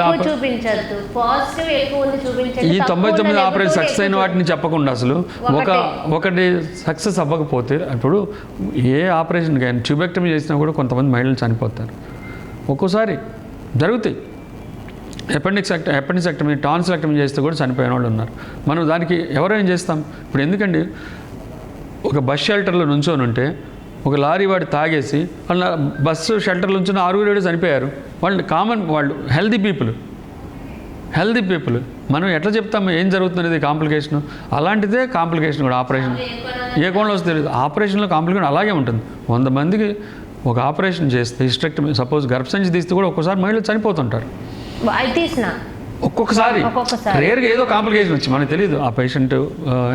ఈ 99 ఆపరేషన్ సక్సెస్ అయిన వాటిని చెప్పకుండా అసలు ఒకటి సక్సెస్ అవ్వకపోతే ఇప్పుడు ఏ ఆపరేషన్ కానీ ట్యూబెక్టమీ చేసినా కూడా కొంతమంది మహిళలు చనిపోతారు. ఒక్కోసారి జరుగుతాయి. ఎపెండిసెక్టమీ, టాన్సిలెక్టమీ చేస్తే కూడా చనిపోయిన వాళ్ళు ఉన్నారు. మనం దానికి ఎవరేం చేస్తాం? ఇప్పుడు ఎందుకండి ఒక బస్ షెల్టర్లో నుంచొని ఉంటే ఒక లారీ వాడు తాగేసి వాళ్ళ బస్సు షెల్టర్లో నుంచి 6 చనిపోయారు. వాళ్ళు హెల్దీ పీపుల్ మనం ఎట్లా చెప్తాము ఏం జరుగుతున్నది కాంప్లికేషన్? అలాంటిదే కాంప్లికేషన్ కూడా. ఆపరేషన్ ఏ కోణంలో వస్తే తెలియదు. ఆపరేషన్లో కాంప్లికేషన్ అలాగే ఉంటుంది. 100 మందికి ఒక ఆపరేషన్ చేస్తే హిస్టెక్టమీ సపోజ్ గర్భసంచి తీస్తే కూడా ఒక్కోసారి మహిళలు చనిపోతుంటారు. ఒక్కొక్కసారి రేర్గా ఏదో కాంప్లికేషన్ వచ్చి మనకు తెలియదు. ఆ పేషెంట్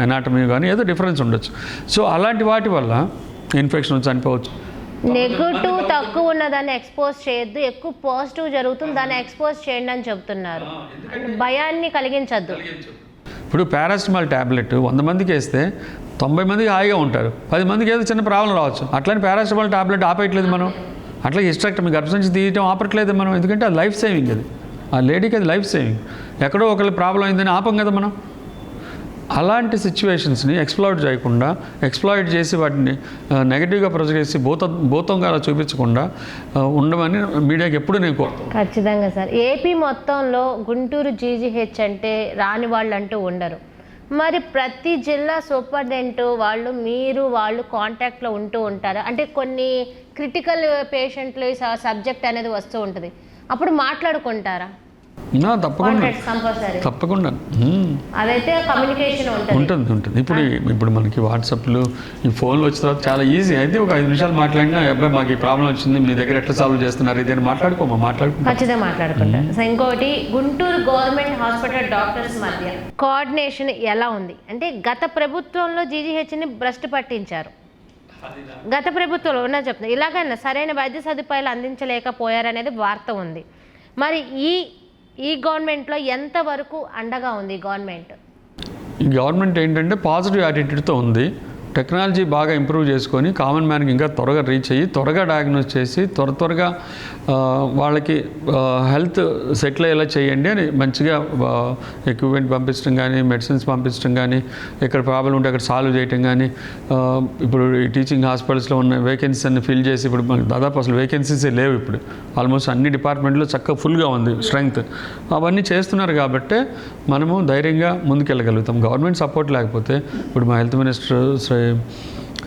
ఎనాటమీ కానీ ఏదో డిఫరెన్స్ ఉండొచ్చు. సో అలాంటి వాటి వల్ల ఇన్ఫెక్షన్ చనిపోవచ్చు. నెగటివ్ తక్కువ ఉన్నదాన్ని ఎక్స్పోజ్ చేయొద్దు, ఎక్కువ పాజిటివ్ జరుగుతుంది దాన్ని ఎక్స్పోజ్ చేయండి అని చెప్తున్నారు. భయాన్ని కలిగించద్దు. ఇప్పుడు పారాసిటమాల్ ట్యాబ్లెట్ 100 మందికి వేస్తే 90 మందికి హాయిగా ఉంటారు, 10 మందికి ఏదో చిన్న ప్రాబ్లం రావచ్చు. అట్లని పారాసిటమాల్ ట్యాబ్లెట్ ఆపేయట్లేదు మనం. అట్లా హిస్టెక్టమీ గర్భసంచి తీయటం ఆపట్లేదు మనం. ఎందుకంటే అది లైఫ్ సేవింగ్. అది ఆ లేడీకి అది లైఫ్ సేవింగ్. ఎక్కడో ఒకళ్ళు ప్రాబ్లం అయిందని ఆపం కదా మనం. అలాంటి సిచ్యువేషన్స్ని ఎక్స్ప్లాయిట్ చేసి వాటిని నెగిటివ్గా ప్రొజెక్ట్ చేసి భూతంగా చూపించకుండా ఉండమని మీడియాకి ఎప్పుడు నేను కోరుతాను. ఖచ్చితంగా సార్. ఏపీ మొత్తంలో గుంటూరు జీజీహెచ్ అంటే రాని వాళ్ళు అంటూ ఉండరు. మరి ప్రతి జిల్లా సూపరింటెండెంట్ వాళ్ళు కాంటాక్ట్లో ఉంటూ ఉంటారు. అంటే కొన్ని క్రిటికల్ పేషెంట్లు సబ్జెక్ట్ అనేది వస్తూ ఉంటుంది, అప్పుడు మాట్లాడుకుంటారా? తప్పకుండా అదైతే కమ్యూనికేషన్ ఉంటుంది. ఇప్పుడు మనకి వాట్సాప్లు ఈ ఫోన్లు వచ్చిన తర్వాత చాలా ఈజీ. అయితే ఒక 5 నిమిషాలు మాట్లాడినా అబ్బాయి మాకు ఈ ప్రాబ్లం వచ్చింది, మీ దగ్గర ఎట్లా సాల్వ్ చేస్తున్నారు ఇది అని ఖచ్చితంగా మాట్లాడుకుంటారు. సో ఇంకోటి, గుంటూరు గవర్నమెంట్ హాస్పిటల్ డాక్టర్స్ మధ్య కోఆర్డినేషన్ ఎలా ఉంది? అంటే గత ప్రభుత్వంలో జీజీహెచ్ని భ్రష్టు పట్టించారు. గత ప్రభుత్వంలో ఉన్నా చెప్తున్నా ఇలాగన్నా సరైన వైద్య సదుపాయాలు అందించలేకపోయారనేది వార్త ఉంది. మరి ఈ గవర్నమెంట్లో ఎంతవరకు అండగా ఉంది గవర్నమెంట్? ఈ గవర్నమెంట్ ఏంటంటే పాజిటివ్ యాటిట్యూడ్తో ఉంది. టెక్నాలజీ బాగా ఇంప్రూవ్ చేసుకొని కామన్ మ్యాన్కి ఇంకా త్వరగా రీచ్ అయ్యి త్వరగా డయాగ్నోస్ చేసి త్వరగా వాళ్ళకి హెల్త్ సెటిల్ అయ్యేలా చేయండి అని మంచిగా ఎక్విప్మెంట్ పంపించడం కానీ మెడిసిన్స్ పంపించడం కానీ ఎక్కడ ప్రాబ్లం ఉంటే అక్కడ సాల్వ్ చేయటం కానీ ఇప్పుడు ఈ టీచింగ్ హాస్పిటల్స్లో ఉన్న వేకెన్సీస్ అన్ని ఫిల్ చేసి ఇప్పుడు మనకు దాదాపు అసలు వేకెన్సీసే లేవు ఇప్పుడు ఆల్మోస్ట్ అన్ని డిపార్ట్మెంట్లో చక్కగా ఫుల్గా ఉంది స్ట్రెంగ్త్. అవన్నీ చేస్తున్నారు కాబట్టి మనము ధైర్యంగా ముందుకెళ్ళగలుగుతాం. గవర్నమెంట్ సపోర్ట్ లేకపోతే ఇప్పుడు మా హెల్త్ మినిస్టర్ శ్రీ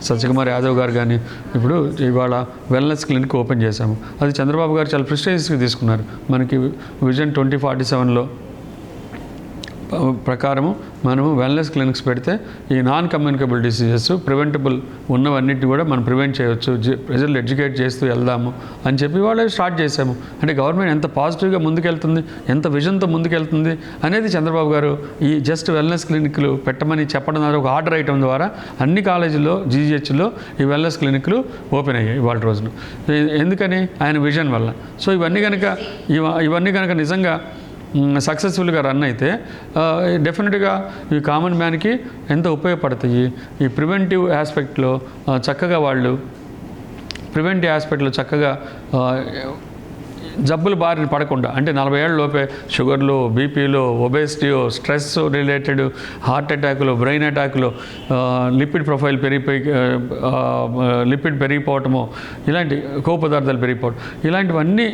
సత్యకుమార్ యాదవ్ గారు కానీ ఇప్పుడు ఇవాళ వెల్నెస్ క్లినిక్ ఓపెన్ చేశాము. అది చంద్రబాబు గారు చాలా ప్రెస్టీజియస్గా తీసుకున్నారు. మనకి విజన్ 2047లో ప్రకారము మనము వెల్నెస్ క్లినిక్స్ పెడితే ఈ నాన్ కమ్యూనికబుల్ డిసీజెస్ ప్రివెంటబుల్ ఉన్నవన్నిటిని కూడా మనం ప్రివెంట్ చేయవచ్చు, ప్రజలు ఎడ్యుకేట్ చేస్తూ వెళ్దాము అని చెప్పి వాళ్ళు స్టార్ట్ చేశాము. అంటే గవర్నమెంట్ ఎంత పాజిటివ్గా ముందుకెళ్తుంది, ఎంత విజన్తో ముందుకెళ్తుంది అనేది చంద్రబాబు గారు ఈ జస్ట్ వెల్నెస్ క్లినిక్లు పెట్టమని చెప్పడం ద్వారా ఒక ఆర్డర్ ఐటమ్ ద్వారా అన్ని కాలేజీల్లో జీజీహెచ్లో ఈ వెల్నెస్ క్లినిక్లు ఓపెన్ అయ్యాయి ఇవాళ రోజున. ఎందుకని ఆయన విజన్ వల్ల. సో ఇవన్నీ కనుక నిజంగా సక్సెస్ఫుల్గా రన్ అయితే డెఫినెట్గా ఈ కామన్ మ్యాన్కి ఎంత ఉపయోగపడతాయి. ఈ ప్రివెంటివ్ ఆస్పెక్ట్లో చక్కగా జబ్బులు బారిన పడకుండా, అంటే 40 ఏళ్ళ లోపే షుగర్లు, బీపీలు, ఒబేసిటీయో, స్ట్రెస్ రిలేటెడ్ హార్ట్ అటాకులు, బ్రెయిన్ అటాకులు, లిపిడ్ ప్రొఫైల్ లిపిడ్ పెరిగిపోవటము, ఇలాంటి కొవ్వు పదార్థాలు పెరిగిపోవటం, ఇలాంటివన్నీ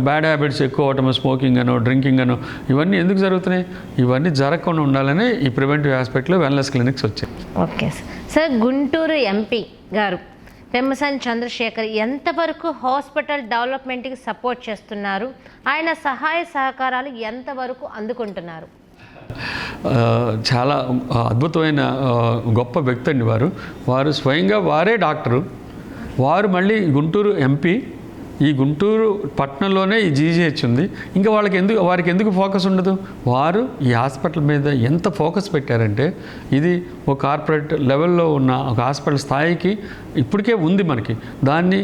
బ్యాడ్ హ్యాబిట్స్ ఎక్కువ అవటము, స్మోకింగ్ అను, డ్రింకింగ్ అను, ఇవన్నీ ఎందుకు జరుగుతున్నాయి? ఇవన్నీ జరగకుండా ఉండాలని ఈ ప్రివెంటివ్ ఆస్పెక్ట్లో వెల్నెస్ క్లినిక్స్ వచ్చాయి. ఓకే సార్, గుంటూరు ఎంపీ గారు పెమ్మసాని చంద్రశేఖర్ ఎంతవరకు హాస్పిటల్ డెవలప్మెంట్కి సపోర్ట్ చేస్తున్నారు? ఆయన సహాయ సహకారాలు ఎంతవరకు అందుకుంటున్నారు? చాలా అద్భుతమైన గొప్ప వ్యక్తి అండి వారు స్వయంగా వారే డాక్టరు, వారు మళ్ళీ గుంటూరు ఎంపీ, ఈ గుంటూరు పట్టణంలోనే ఈ జీజీహెచ్ ఉంది. ఇంకా వారికి ఎందుకు ఫోకస్ ఉండదు? వారు ఈ హాస్పిటల్ మీద ఎంత ఫోకస్ పెట్టారంటే ఇది ఒక కార్పొరేట్ లెవెల్లో ఉన్న ఒక హాస్పిటల్ స్థాయికి ఇప్పటికే ఉంది మనకి. దాన్ని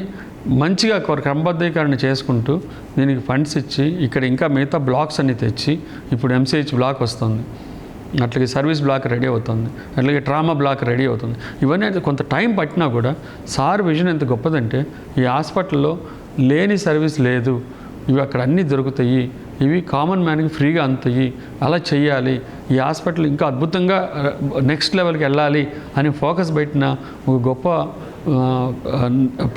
మంచిగా క్రమబద్ధీకరణ చేసుకుంటూ దీనికి ఫండ్స్ ఇచ్చి ఇక్కడ ఇంకా మిగతా బ్లాక్స్ అన్ని తెచ్చి ఇప్పుడు ఎంసీహెచ్ బ్లాక్ వస్తుంది, అట్లాగే సర్వీస్ బ్లాక్ రెడీ అవుతుంది, అట్లాగే ట్రామా బ్లాక్ రెడీ అవుతుంది. ఇవన్నీ కొంత టైం పట్టినా కూడా సార్ విజన్ ఎంత గొప్పదంటే ఈ హాస్పిటల్లో లేని సర్వీస్ లేదు, ఇవి అక్కడ అన్నీ దొరుకుతాయి, ఇవి కామన్ మ్యాన్కి ఫ్రీగా అందుతాయి, అలా చెయ్యాలి, ఈ హాస్పిటల్ ఇంకా అద్భుతంగా నెక్స్ట్ లెవెల్కి వెళ్ళాలి అని ఫోకస్ పెట్టిన ఒక గొప్ప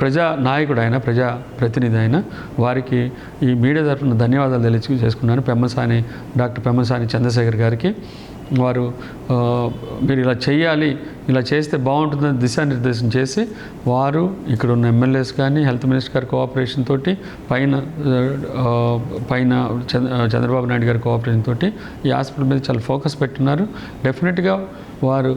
ప్రజా నాయకుడు ఆయన, ప్రజా ప్రతినిధి ఆయన. వారికి ఈ మీడియా తరఫున ధన్యవాదాలు తెలియజేసుకున్నాను. డాక్టర్ పెమ్మసాని చంద్రశేఖర్ గారికి. వారు మీరు ఇలా చేయాలి, ఇలా చేస్తే బాగుంటుందని దిశానిర్దేశం చేసి వారు ఇక్కడ ఉన్న ఎమ్మెల్యేస్ కానీ హెల్త్ మినిస్టర్ గారి కోఆపరేషన్ తోటి పైన చంద్రబాబు నాయుడు గారి కోఆపరేషన్ తోటి ఈ హాస్పిటల్ మీద చాలా ఫోకస్ పెట్టున్నారు. డెఫినెట్గా వారు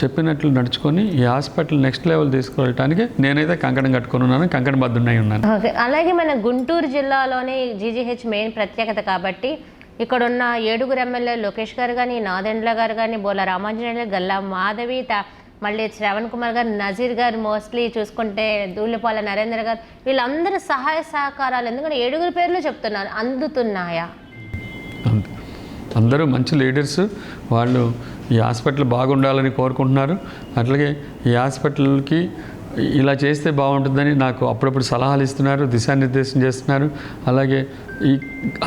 చెప్పినట్లు నడుచుకొని ఈ హాస్పిటల్ నెక్స్ట్ లెవెల్ తీసుకువెళ్ళటానికి నేనైతే కంకణం కట్టుకొని ఉన్నాను, కంకణబద్ధుడై ఉన్నాను. అలాగే మన గుంటూరు జిల్లాలోనే జీజీహెచ్ మెయిన్ ప్రత్యేకత కాబట్టి ఇక్కడ ఉన్న 7 ఎమ్మెల్యే లోకేష్ గారు కానీ, నాదెండ్ల గారు కానీ, బోల రామాంజనేయులు, గల్లా మాధవి, మళ్ళీ శ్రవణ్ కుమార్ గారు, నజీర్ గారు, మోస్ట్లీ చూసుకుంటే ధూళిపాల నరేంద్ర గారు, వీళ్ళందరూ సహాయ సహకారాలు ఎందుకంటే 7 పేర్లు చెప్తున్నారు, అందుతున్నాయా? అందరూ మంచి లీడర్స్, వాళ్ళు ఈ హాస్పిటల్ బాగుండాలని కోరుకుంటున్నారు. అట్లాగే ఈ హాస్పిటల్కి ఇలా చేస్తే బాగుంటుందని నాకు అప్పుడప్పుడు సలహాలు ఇస్తున్నారు, దిశానిర్దేశం చేస్తున్నారు. అలాగే ఈ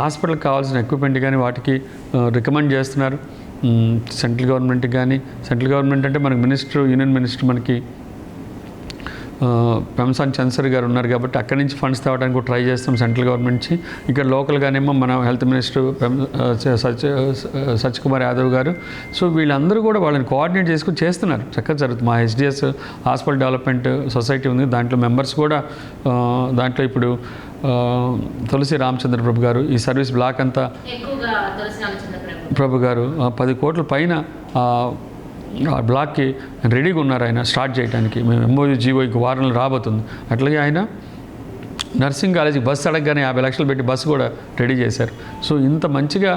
హాస్పిటల్కి కావాల్సిన ఎక్విప్మెంట్ కానీ వాటికి రికమెండ్ చేస్తున్నారు సెంట్రల్ గవర్నమెంట్కి కానీ. సెంట్రల్ గవర్నమెంట్ అంటే మనకి యూనియన్ మినిస్టర్ మనకి పెమ్మసాని చంద్రశేఖర్ గారు ఉన్నారు కాబట్టి అక్కడి నుంచి ఫండ్స్ తేవడానికి ట్రై చేస్తాం సెంట్రల్ గవర్నమెంట్ నుంచి. ఇక్కడ లోకల్గానేమో మన హెల్త్ మినిస్టర్ సత్యకుమార్ యాదవ్ గారు. సో వీళ్ళందరూ కూడా వాళ్ళని కోఆర్డినేట్ చేసుకుని చేస్తున్నారు, చక్కగా జరుగుతుంది. మా హెచ్డిఎస్ హాస్పిటల్ డెవలప్మెంట్ సొసైటీ ఉంది, దాంట్లో మెంబర్స్ కూడా దాంట్లో ఇప్పుడు తులసి రామచంద్ర ప్రభు గారు ఈ సర్వీస్ బ్లాక్ అంతా ప్రభు గారు 10 కోట్ల పైన ఆ బ్లాక్కి రెడీగా ఉన్నారు ఆయన స్టార్ట్ చేయడానికి. మేము ఎంఓయూ జీవోకి వారంలో రాబోతుంది. అట్లాగే ఆయన నర్సింగ్ కాలేజీకి బస్సు అడగగానే 50 లక్షలు పెట్టి బస్సు కూడా రెడీ చేశారు. సో ఇంత మంచిగా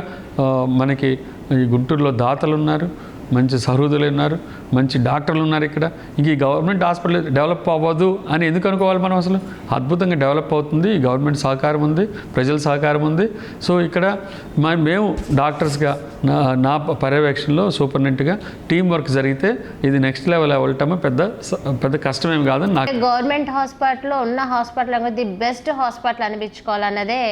మనకి ఈ గుంటూరులో దాతలు ఉన్నారు, మంచి సహృదులు ఉన్నారు, మంచి డాక్టర్లు ఉన్నారు ఇక్కడ. ఇంక ఈ గవర్నమెంట్ హాస్పిటల్ డెవలప్ అవ్వదు అని ఎందుకు అనుకోవాలి మనం? అసలు అద్భుతంగా డెవలప్ అవుతుంది. ఈ గవర్నమెంట్ సహకారం ఉంది, ప్రజల సహకారం ఉంది. సో ఇక్కడ మేము డాక్టర్స్గా నా పర్యవేక్షణలో సూపరింటెండెంట్గా టీం వర్క్ జరిగితే ఇది నెక్స్ట్ లెవెల్ వెళ్ళటమే పెద్ద కష్టమేం కాదని నాకు. గవర్నమెంట్ హాస్పిటల్లో ఉన్న హాస్పిటల్ ది బెస్ట్ హాస్పిటల్ అనిపించుకోవాలన్నదే.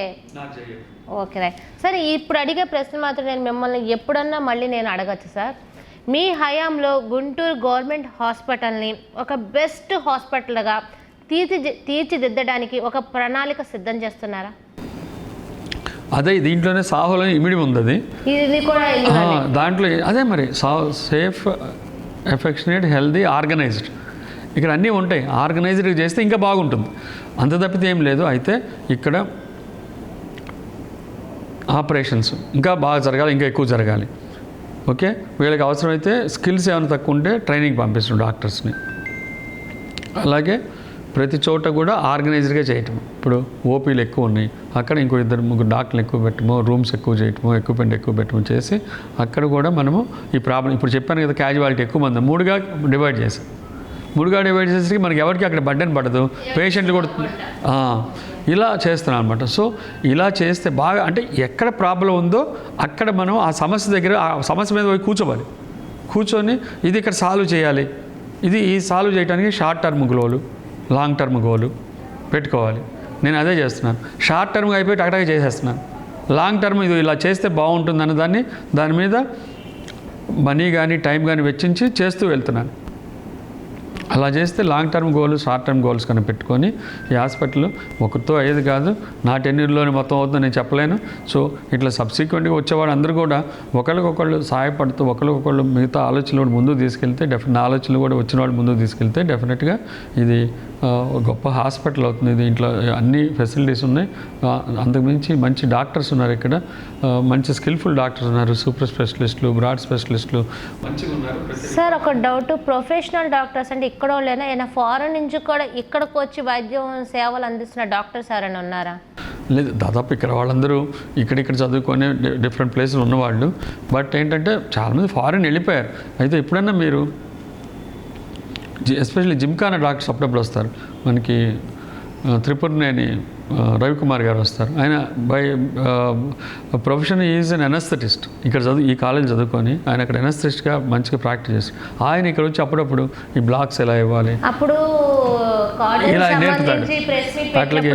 Okay right. సరే, ఇప్పుడు అడిగే ప్రశ్న మాత్రం నేను మిమ్మల్ని ఎప్పుడన్నా మళ్ళీ నేను అడగచ్చు సార్. మీ హయాంలో గుంటూరు గవర్నమెంట్ హాస్పిటల్ని ఒక బెస్ట్ హాస్పిటల్గా తీర్చిదిద్దడానికి ఒక ప్రణాళిక సిద్ధం చేస్తున్నారా? అదే దీంట్లోనే సాహోలో ఇమిడి ఉంది. అది ఇది కూడా దాంట్లో అదే మరి సేఫ్, ఎఫెక్షనేట్, హెల్దీ, ఆర్గనైజ్డ్ ఇక్కడ అన్నీ ఉంటాయి. ఆర్గనైజ్డ్ చేస్తే ఇంకా బాగుంటుంది. అంత తప్పితే ఏం లేదు. అయితే ఇక్కడ ఆపరేషన్స్ ఇంకా బాగా జరగాలి, ఇంకా ఎక్కువ జరగాలి. ఓకే, వీళ్ళకి అవసరమైతే స్కిల్స్ ఏమైనా తక్కువ ఉంటే ట్రైనింగ్ పంపిస్తున్నాం డాక్టర్స్ని. అలాగే ప్రతి చోట కూడా ఆర్గనైజ్డ్గా చేయటం. ఇప్పుడు ఓపీలు ఎక్కువ ఉన్నాయి, అక్కడ ఇంకో 2-3 డాక్టర్లు ఎక్కువ పెట్టడము, రూమ్స్ ఎక్కువ చేయటము, ఎక్విప్మెంట్ ఎక్కువ పెట్టడం చేసి అక్కడ కూడా మనము ఈ ప్రాబ్లం ఇప్పుడు చెప్పాను కదా, క్యాజువాలిటీ ఎక్కువ మంది 3గా డివైడ్ చేసాం. 3గా డివైడ్ చేసేసరికి మనకి ఎవరికి అక్కడ బర్డెన్ పడదు, పేషెంట్లు కూడా ఇలా చేస్తున్నాం అనమాట. సో ఇలా చేస్తే బాగా, అంటే ఎక్కడ ప్రాబ్లం ఉందో అక్కడ మనం ఆ సమస్య దగ్గర ఆ సమస్య మీద పోయి కూర్చోవాలి. కూర్చొని ఇది ఇక్కడ సాల్వ్ చేయాలి, ఈ సాల్వ్ చేయడానికి షార్ట్ టర్మ్ గోలు, లాంగ్ టర్మ్ గోలు పెట్టుకోవాలి. నేను అదే చేస్తున్నాను. షార్ట్ టర్మ్గా అయిపోయి టకటగా చేసేస్తున్నాను. లాంగ్ టర్మ్ ఇది ఇలా చేస్తే బాగుంటుంది అన్న దాని మీద మనీ కానీ టైం కానీ వెచ్చించి చేస్తూ వెళ్తున్నాను. అలా చేస్తే long term goal, short term goals కన్నా పెట్టుకొని ఈ హాస్పిటల్ ఒకరితో అయ్యేది కాదు. నా టెన్యూర్లోనే మొత్తం అవుతుందని నేను చెప్పలేను. సో ఇట్లా సబ్సిక్వెంట్గా వచ్చేవాడు అందరూ కూడా ఒకరికొకళ్ళు సహాయపడుతూ ఒకరికొకళ్ళు మిగతా ఆలోచనలు కూడా ముందుకు తీసుకెళ్తే నా ఆలోచనలు కూడా వచ్చిన వాళ్ళు ముందుకు తీసుకెళ్తే డెఫినెట్గా ఇది గొప్ప హాస్పిటల్ అవుతుంది. దీంట్లో అన్ని ఫెసిలిటీస్ ఉన్నాయి. అంతకుమించి మంచి డాక్టర్స్ ఉన్నారు ఇక్కడ, మంచి స్కిల్ఫుల్ డాక్టర్స్ ఉన్నారు, సూపర్ స్పెషలిస్టులు, బ్రాడ్ స్పెషలిస్టులు మంచిగా ఉన్నారు. సార్, ఒక డౌట్, ప్రొఫెషనల్ డాక్టర్స్ అంటే ఇక్కడ వాళ్ళైనా ఏమైనా ఫారెన్ నుంచి కూడా ఇక్కడికి వచ్చి వైద్యం సేవలు అందిస్తున్న డాక్టర్స్ ఎవరైనా ఉన్నారా? లేదు, దాదాపు ఇక్కడ వాళ్ళందరూ ఇక్కడిక్కడ చదువుకొని డిఫరెంట్ ప్లేసులు ఉన్నవాళ్ళు. బట్ ఏంటంటే చాలామంది ఫారెన్ వెళ్ళిపోయారు. అయితే ఎప్పుడన్నా మీరు ఎస్పెషల్లీ జిమ్ఖానా డాక్టర్స్ అప్పుడప్పుడు వస్తారు. మనకి త్రిపురనేని రవికుమార్ గారు వస్తారు. ఆయన by profession is an anaesthetist. ఇక్కడ ఈ కాలేజ్ చదువుకొని ఆయన అక్కడ ఎనస్థెటిస్ట్గా మంచిగా ప్రాక్టీస్ చేస్తారు. ఆయన ఇక్కడ వచ్చి అప్పుడప్పుడు ఈ బ్లాక్స్ ఎలా ఇవ్వాలి ఇలా నేర్పుతాడు. అట్లాగే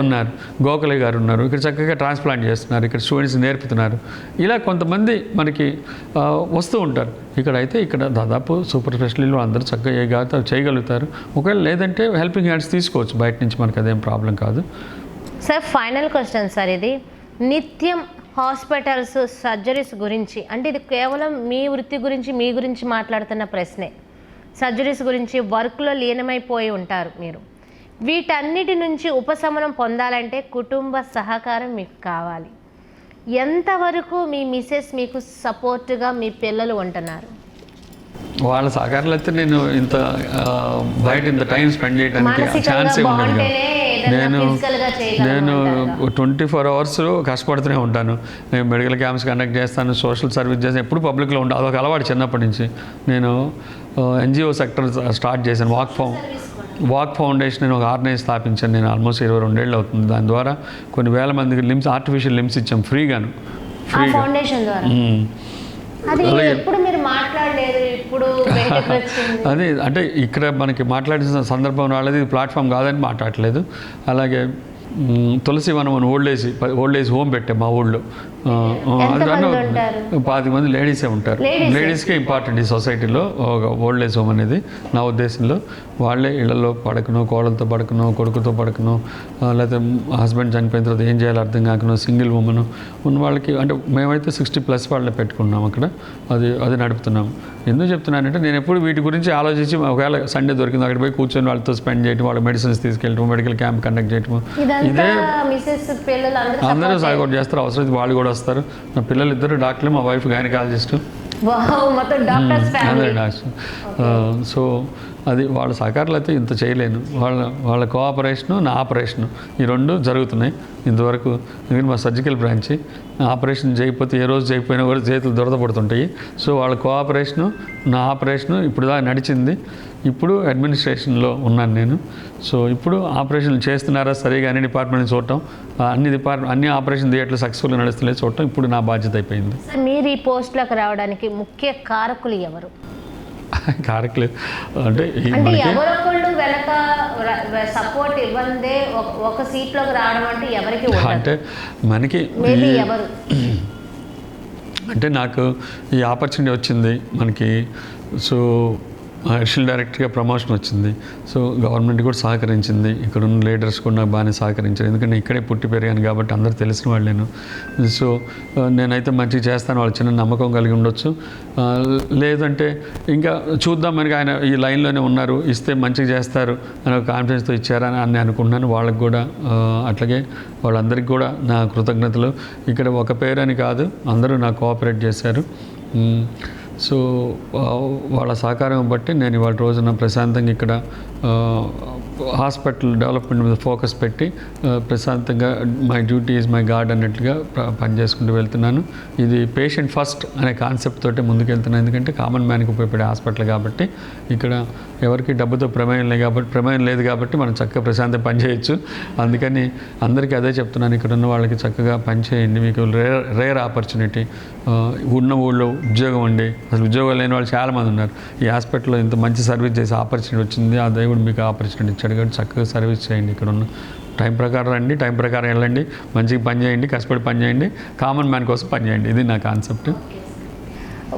ఉన్నారు గోఖలే గారు ఉన్నారు, ఇక్కడ చక్కగా ట్రాన్స్ప్లాంట్ చేస్తున్నారు, ఇక్కడ స్టూడెంట్స్ నేర్పుతున్నారు. ఇలా కొంతమంది మనకి వస్తూ ఉంటారు. ఇక్కడ దాదాపు సూపర్ స్పెషలిస్టులు అందరూ చక్కగా చేయగలుగుతారు. ఒకవేళ లేదంటే హెల్పింగ్ హ్యాండ్స్ తీసుకోవచ్చు బయట నుంచి, మనకి అదేం ప్రాబ్లం కాదు. సార్, ఫైనల్ క్వశ్చన్ సార్, ఇది నిత్యం హాస్పిటల్స్ సర్జరీస్ గురించి, అంటే ఇది కేవలం మీ వృత్తి గురించి మీ గురించి మాట్లాడుతున్న ప్రశ్నే. సర్జరీస్ గురించి వర్క్లో లీనమైపోయి ఉంటారు మీరు. వీటన్నిటి నుంచి ఉపశమనం పొందాలంటే కుటుంబ సహకారం మీకు కావాలి. ఎంతవరకు మీ మిసెస్ మీకు సపోర్ట్గా మీ పిల్లలు ఉంటున్నారు? వాళ్ళ సహకారాలు అయితే నేను ఇంత బయట ఇంత టైం స్పెండ్ చేయడానికి ఛాన్సే ఉండదు. నేను 24 అవర్స్ కష్టపడుతూనే ఉంటాను. నేను మెడికల్ క్యాంప్స్ కండక్ట్ చేస్తాను, సోషల్ సర్వీస్ చేస్తాను, ఎప్పుడు పబ్లిక్లో ఉంటాను. అదొక అలవాటు చిన్నప్పటి నుంచి. నేను NGO సెక్టర్ స్టార్ట్ చేశాను. వాక్ ఫౌండేషన్ నేను ఒక ఆర్గనైజ్ స్థాపించాను. నేను ఆల్మోస్ట్ 22 ఏళ్ళు అవుతుంది. దాని ద్వారా కొన్ని వేల మందికి ఆర్టిఫిషియల్ లిమ్స్ ఇచ్చాం ఫ్రీగా. అదే అంటే ఇక్కడ మనకి మాట్లాడిన సందర్భం రాలేదు, ఇది ప్లాట్ఫామ్ కాదని మాట్లాడలేదు. అలాగే తులసి వనం అని ఓల్డ్ ఏజ్ హోమ్ పెట్టాం మా ఊళ్ళో. 20 మంది లేడీసే ఉంటారు. లేడీస్కే ఇంపార్టెంట్ ఈ సొసైటీలో ఒక ఓల్డ్ ఏజ్ హోమ్ అనేది. నా ఉద్దేశంలో వాళ్ళే ఇళ్లలో పడకను, కోడలతో పడకను, కొడుకుతో పడకను, లేకపోతే హస్బెండ్ చనిపోయిన తర్వాత ఏం చేయాలో అర్థం కాకను, సింగిల్ ఉమెన్ ఉన్న వాళ్ళకి, అంటే మేమైతే 60+ వాళ్ళే పెట్టుకున్నాం అక్కడ. అది నడుపుతున్నాం. ఎందుకు చెప్తున్నానంటే నేను ఎప్పుడు వీటి గురించి ఆలోచించి ఒకవేళ సండే దొరికింది అక్కడ పోయి కూర్చొని వాళ్ళతో స్పెండ్ చేయడం, వాళ్ళ మెడిసిన్స్ తీసుకెళ్ళడం, మెడికల్ క్యాంప్ కండక్ట్ చేయడం, ఇదే అందరూ సపోర్ట్ చేస్తారు. అవసరం వాళ్ళు కూడా వస్తారు. నా పిల్లలు ఇద్దరు డాక్టర్లు, మా వైఫ్ గైనకాలజిస్ట్. అదే డాక్టర్. సో అది వాళ్ళ సహకారాలు అయితే ఇంత చేయలేను. వాళ్ళ కోఆపరేషను, నా ఆపరేషను ఈ రెండు జరుగుతున్నాయి ఇంతవరకు. ఎందుకంటే మా సర్జికల్ బ్రాంచి ఆపరేషన్ చేయకపోతే ఏ రోజు చేయకపోయినా కూడా చేతులు దురదపడుతుంటాయి. సో వాళ్ళ కోఆపరేషను, నా ఆపరేషను ఇప్పుడు దాకా నడిచింది. ఇప్పుడు అడ్మినిస్ట్రేషన్లో ఉన్నాను నేను. సో ఇప్పుడు ఆపరేషన్లు చేస్తున్నారా సరిగా అన్ని డిపార్ట్మెంట్ని చూడటం, అన్ని ఆపరేషన్ థియేటర్లు సక్సెస్ఫుల్గా నడుస్తున్నాయి చూడటం ఇప్పుడు నా బాధ్యత అయిపోయింది. మీరు ఈ పోస్టులకు రావడానికి ముఖ్య కారకులు ఎవరు? కారకులు అంటే ఎవరొకళ్ళు వెనక సపోర్ట్ ఇవ్వందే ఒక సీట్లోకి రావడం అంటే ఎవరికి అంటే మనకి ఎవరు అంటే నాకు ఈ ఆపర్చునిటీ వచ్చింది మనకి. సో అడిషనల్ డైరెక్టర్గా ప్రమోషన్ వచ్చింది. సో గవర్నమెంట్ కూడా సహకరించింది, ఇక్కడ ఉన్న లీడర్స్ కూడా నాకు బాగానే సహకరించారు. ఎందుకంటే ఇక్కడే పుట్టి పెరిగాను కాబట్టి అందరూ తెలిసిన వాళ్ళు నేను. సో నేనైతే మంచిగా చేస్తాను, వాళ్ళు చిన్న నమ్మకం కలిగి ఉండొచ్చు. లేదంటే ఇంకా చూద్దాం, మనకి ఆయన ఈ లైన్లోనే ఉన్నారు, ఇస్తే మంచిగా చేస్తారు అని ఒక కాన్ఫిడెన్స్తో ఇచ్చారని అని అనుకుంటున్నాను. వాళ్ళకి కూడా అట్లాగే వాళ్ళందరికీ కూడా నా కృతజ్ఞతలు. ఇక్కడ ఒక పేరు అని కాదు, అందరూ నాకు కోఆపరేట్ చేశారు. సో వాళ్ళ సహకారం బట్టి నేను ఇవాళ రోజున ప్రశాంతంగా ఇక్కడ హాస్పిటల్ డెవలప్మెంట్ మీద ఫోకస్ పెట్టి ప్రశాంతంగా my duty is my God అన్నట్లుగా పనిచేసుకుంటూ వెళ్తున్నాను. ఇది పేషెంట్ ఫస్ట్ అనే కాన్సెప్ట్ తోటి ముందుకెళ్తున్నాను. ఎందుకంటే కామన్ మ్యాన్కి ఉపయోగపడే హాస్పిటల్ కాబట్టి ఇక్కడ ఎవరికి డబ్బుతో ప్రమేయం లేదు కాబట్టి మనం చక్కగా ప్రశాంతంగా పనిచేయచ్చు. అందుకని అందరికీ అదే చెప్తున్నాను, ఇక్కడ ఉన్న వాళ్ళకి చక్కగా పనిచేయండి. మీకు రేర్ ఆపర్చునిటీ. ఉన్న ఊళ్ళో ఉద్యోగం ఉండి అసలు ఉద్యోగం లేని వాళ్ళు చాలామంది ఉన్నారు. ఈ హాస్పిటల్లో ఇంత మంచి సర్వీస్ చేసే ఆపర్చునిటీ వచ్చింది, ఆ దేవుడు మీకు ఆపర్చునిటీ ఇచ్చాడు కాబట్టి చక్కగా సర్వీస్ చేయండి. ఇక్కడ ఉన్న టైం ప్రకారం రండి, టైం ప్రకారం వెళ్ళండి, మంచిగా పని చేయండి, కష్టపడి పని చేయండి, కామన్ మ్యాన్ కోసం పని చేయండి. ఇది నా కాన్సెప్ట్.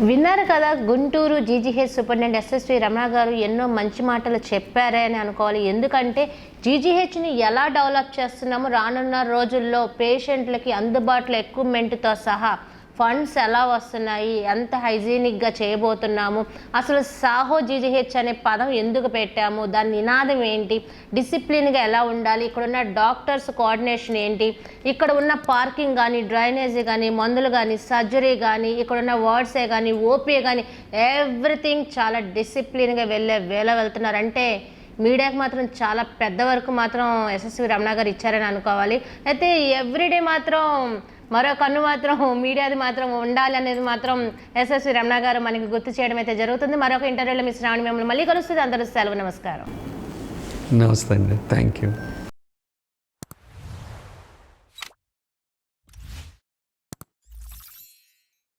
విన్నారు కదా, Guntur GGH superintendent SSV Ramana గారు ఎన్నో మంచి మాటలు చెప్పారే అని అనుకోవాలి. ఎందుకంటే జీజీహెచ్ని ఎలా డెవలప్ చేస్తున్నామో, రానున్న రోజుల్లో పేషెంట్లకి అందుబాటులో ఎక్విప్మెంట్తో సహా ఫండ్స్ ఎలా వస్తున్నాయి, ఎంత హైజీనిక్గా చేయబోతున్నాము, అసలు సాహో జీజీహెచ్ అనే పదం ఎందుకు పెట్టాము, దాని నినాదం ఏంటి, డిసిప్లిన్గా ఎలా ఉండాలి, ఇక్కడ ఉన్న డాక్టర్స్ కోఆర్డినేషన్ ఏంటి, ఇక్కడ ఉన్న పార్కింగ్ కానీ, డ్రైనేజీ కానీ, మందులు కానీ, సర్జరీ కానీ, ఇక్కడ ఉన్న వార్డ్సే కానీ, ఓపీఏ కానీ, ఎవ్రీథింగ్ చాలా డిసిప్లిన్గా వెళ్తున్నారంటే మీడియాకి మాత్రం చాలా పెద్ద వరకు మాత్రం ఎస్ఎస్వి రమణ గారు ఇచ్చారని అనుకోవాలి. అయితే ఎవ్రీడే మాత్రం మరో కన్ను మాత్రం మీడియాది మాత్రం ఉండాలి అనేది మాత్రం ఎస్ఎస్వి రమణ గారు మనకి గుర్తు చేయడం అయితే జరుగుతుంది. మరొక ఇంటర్వ్యూలో మీ శ్రావణి మిమ్మల్ని మళ్ళీ కలుస్తుంది. అందరూ సెలవు. నమస్కారం. నమస్తే అండి. Thank you.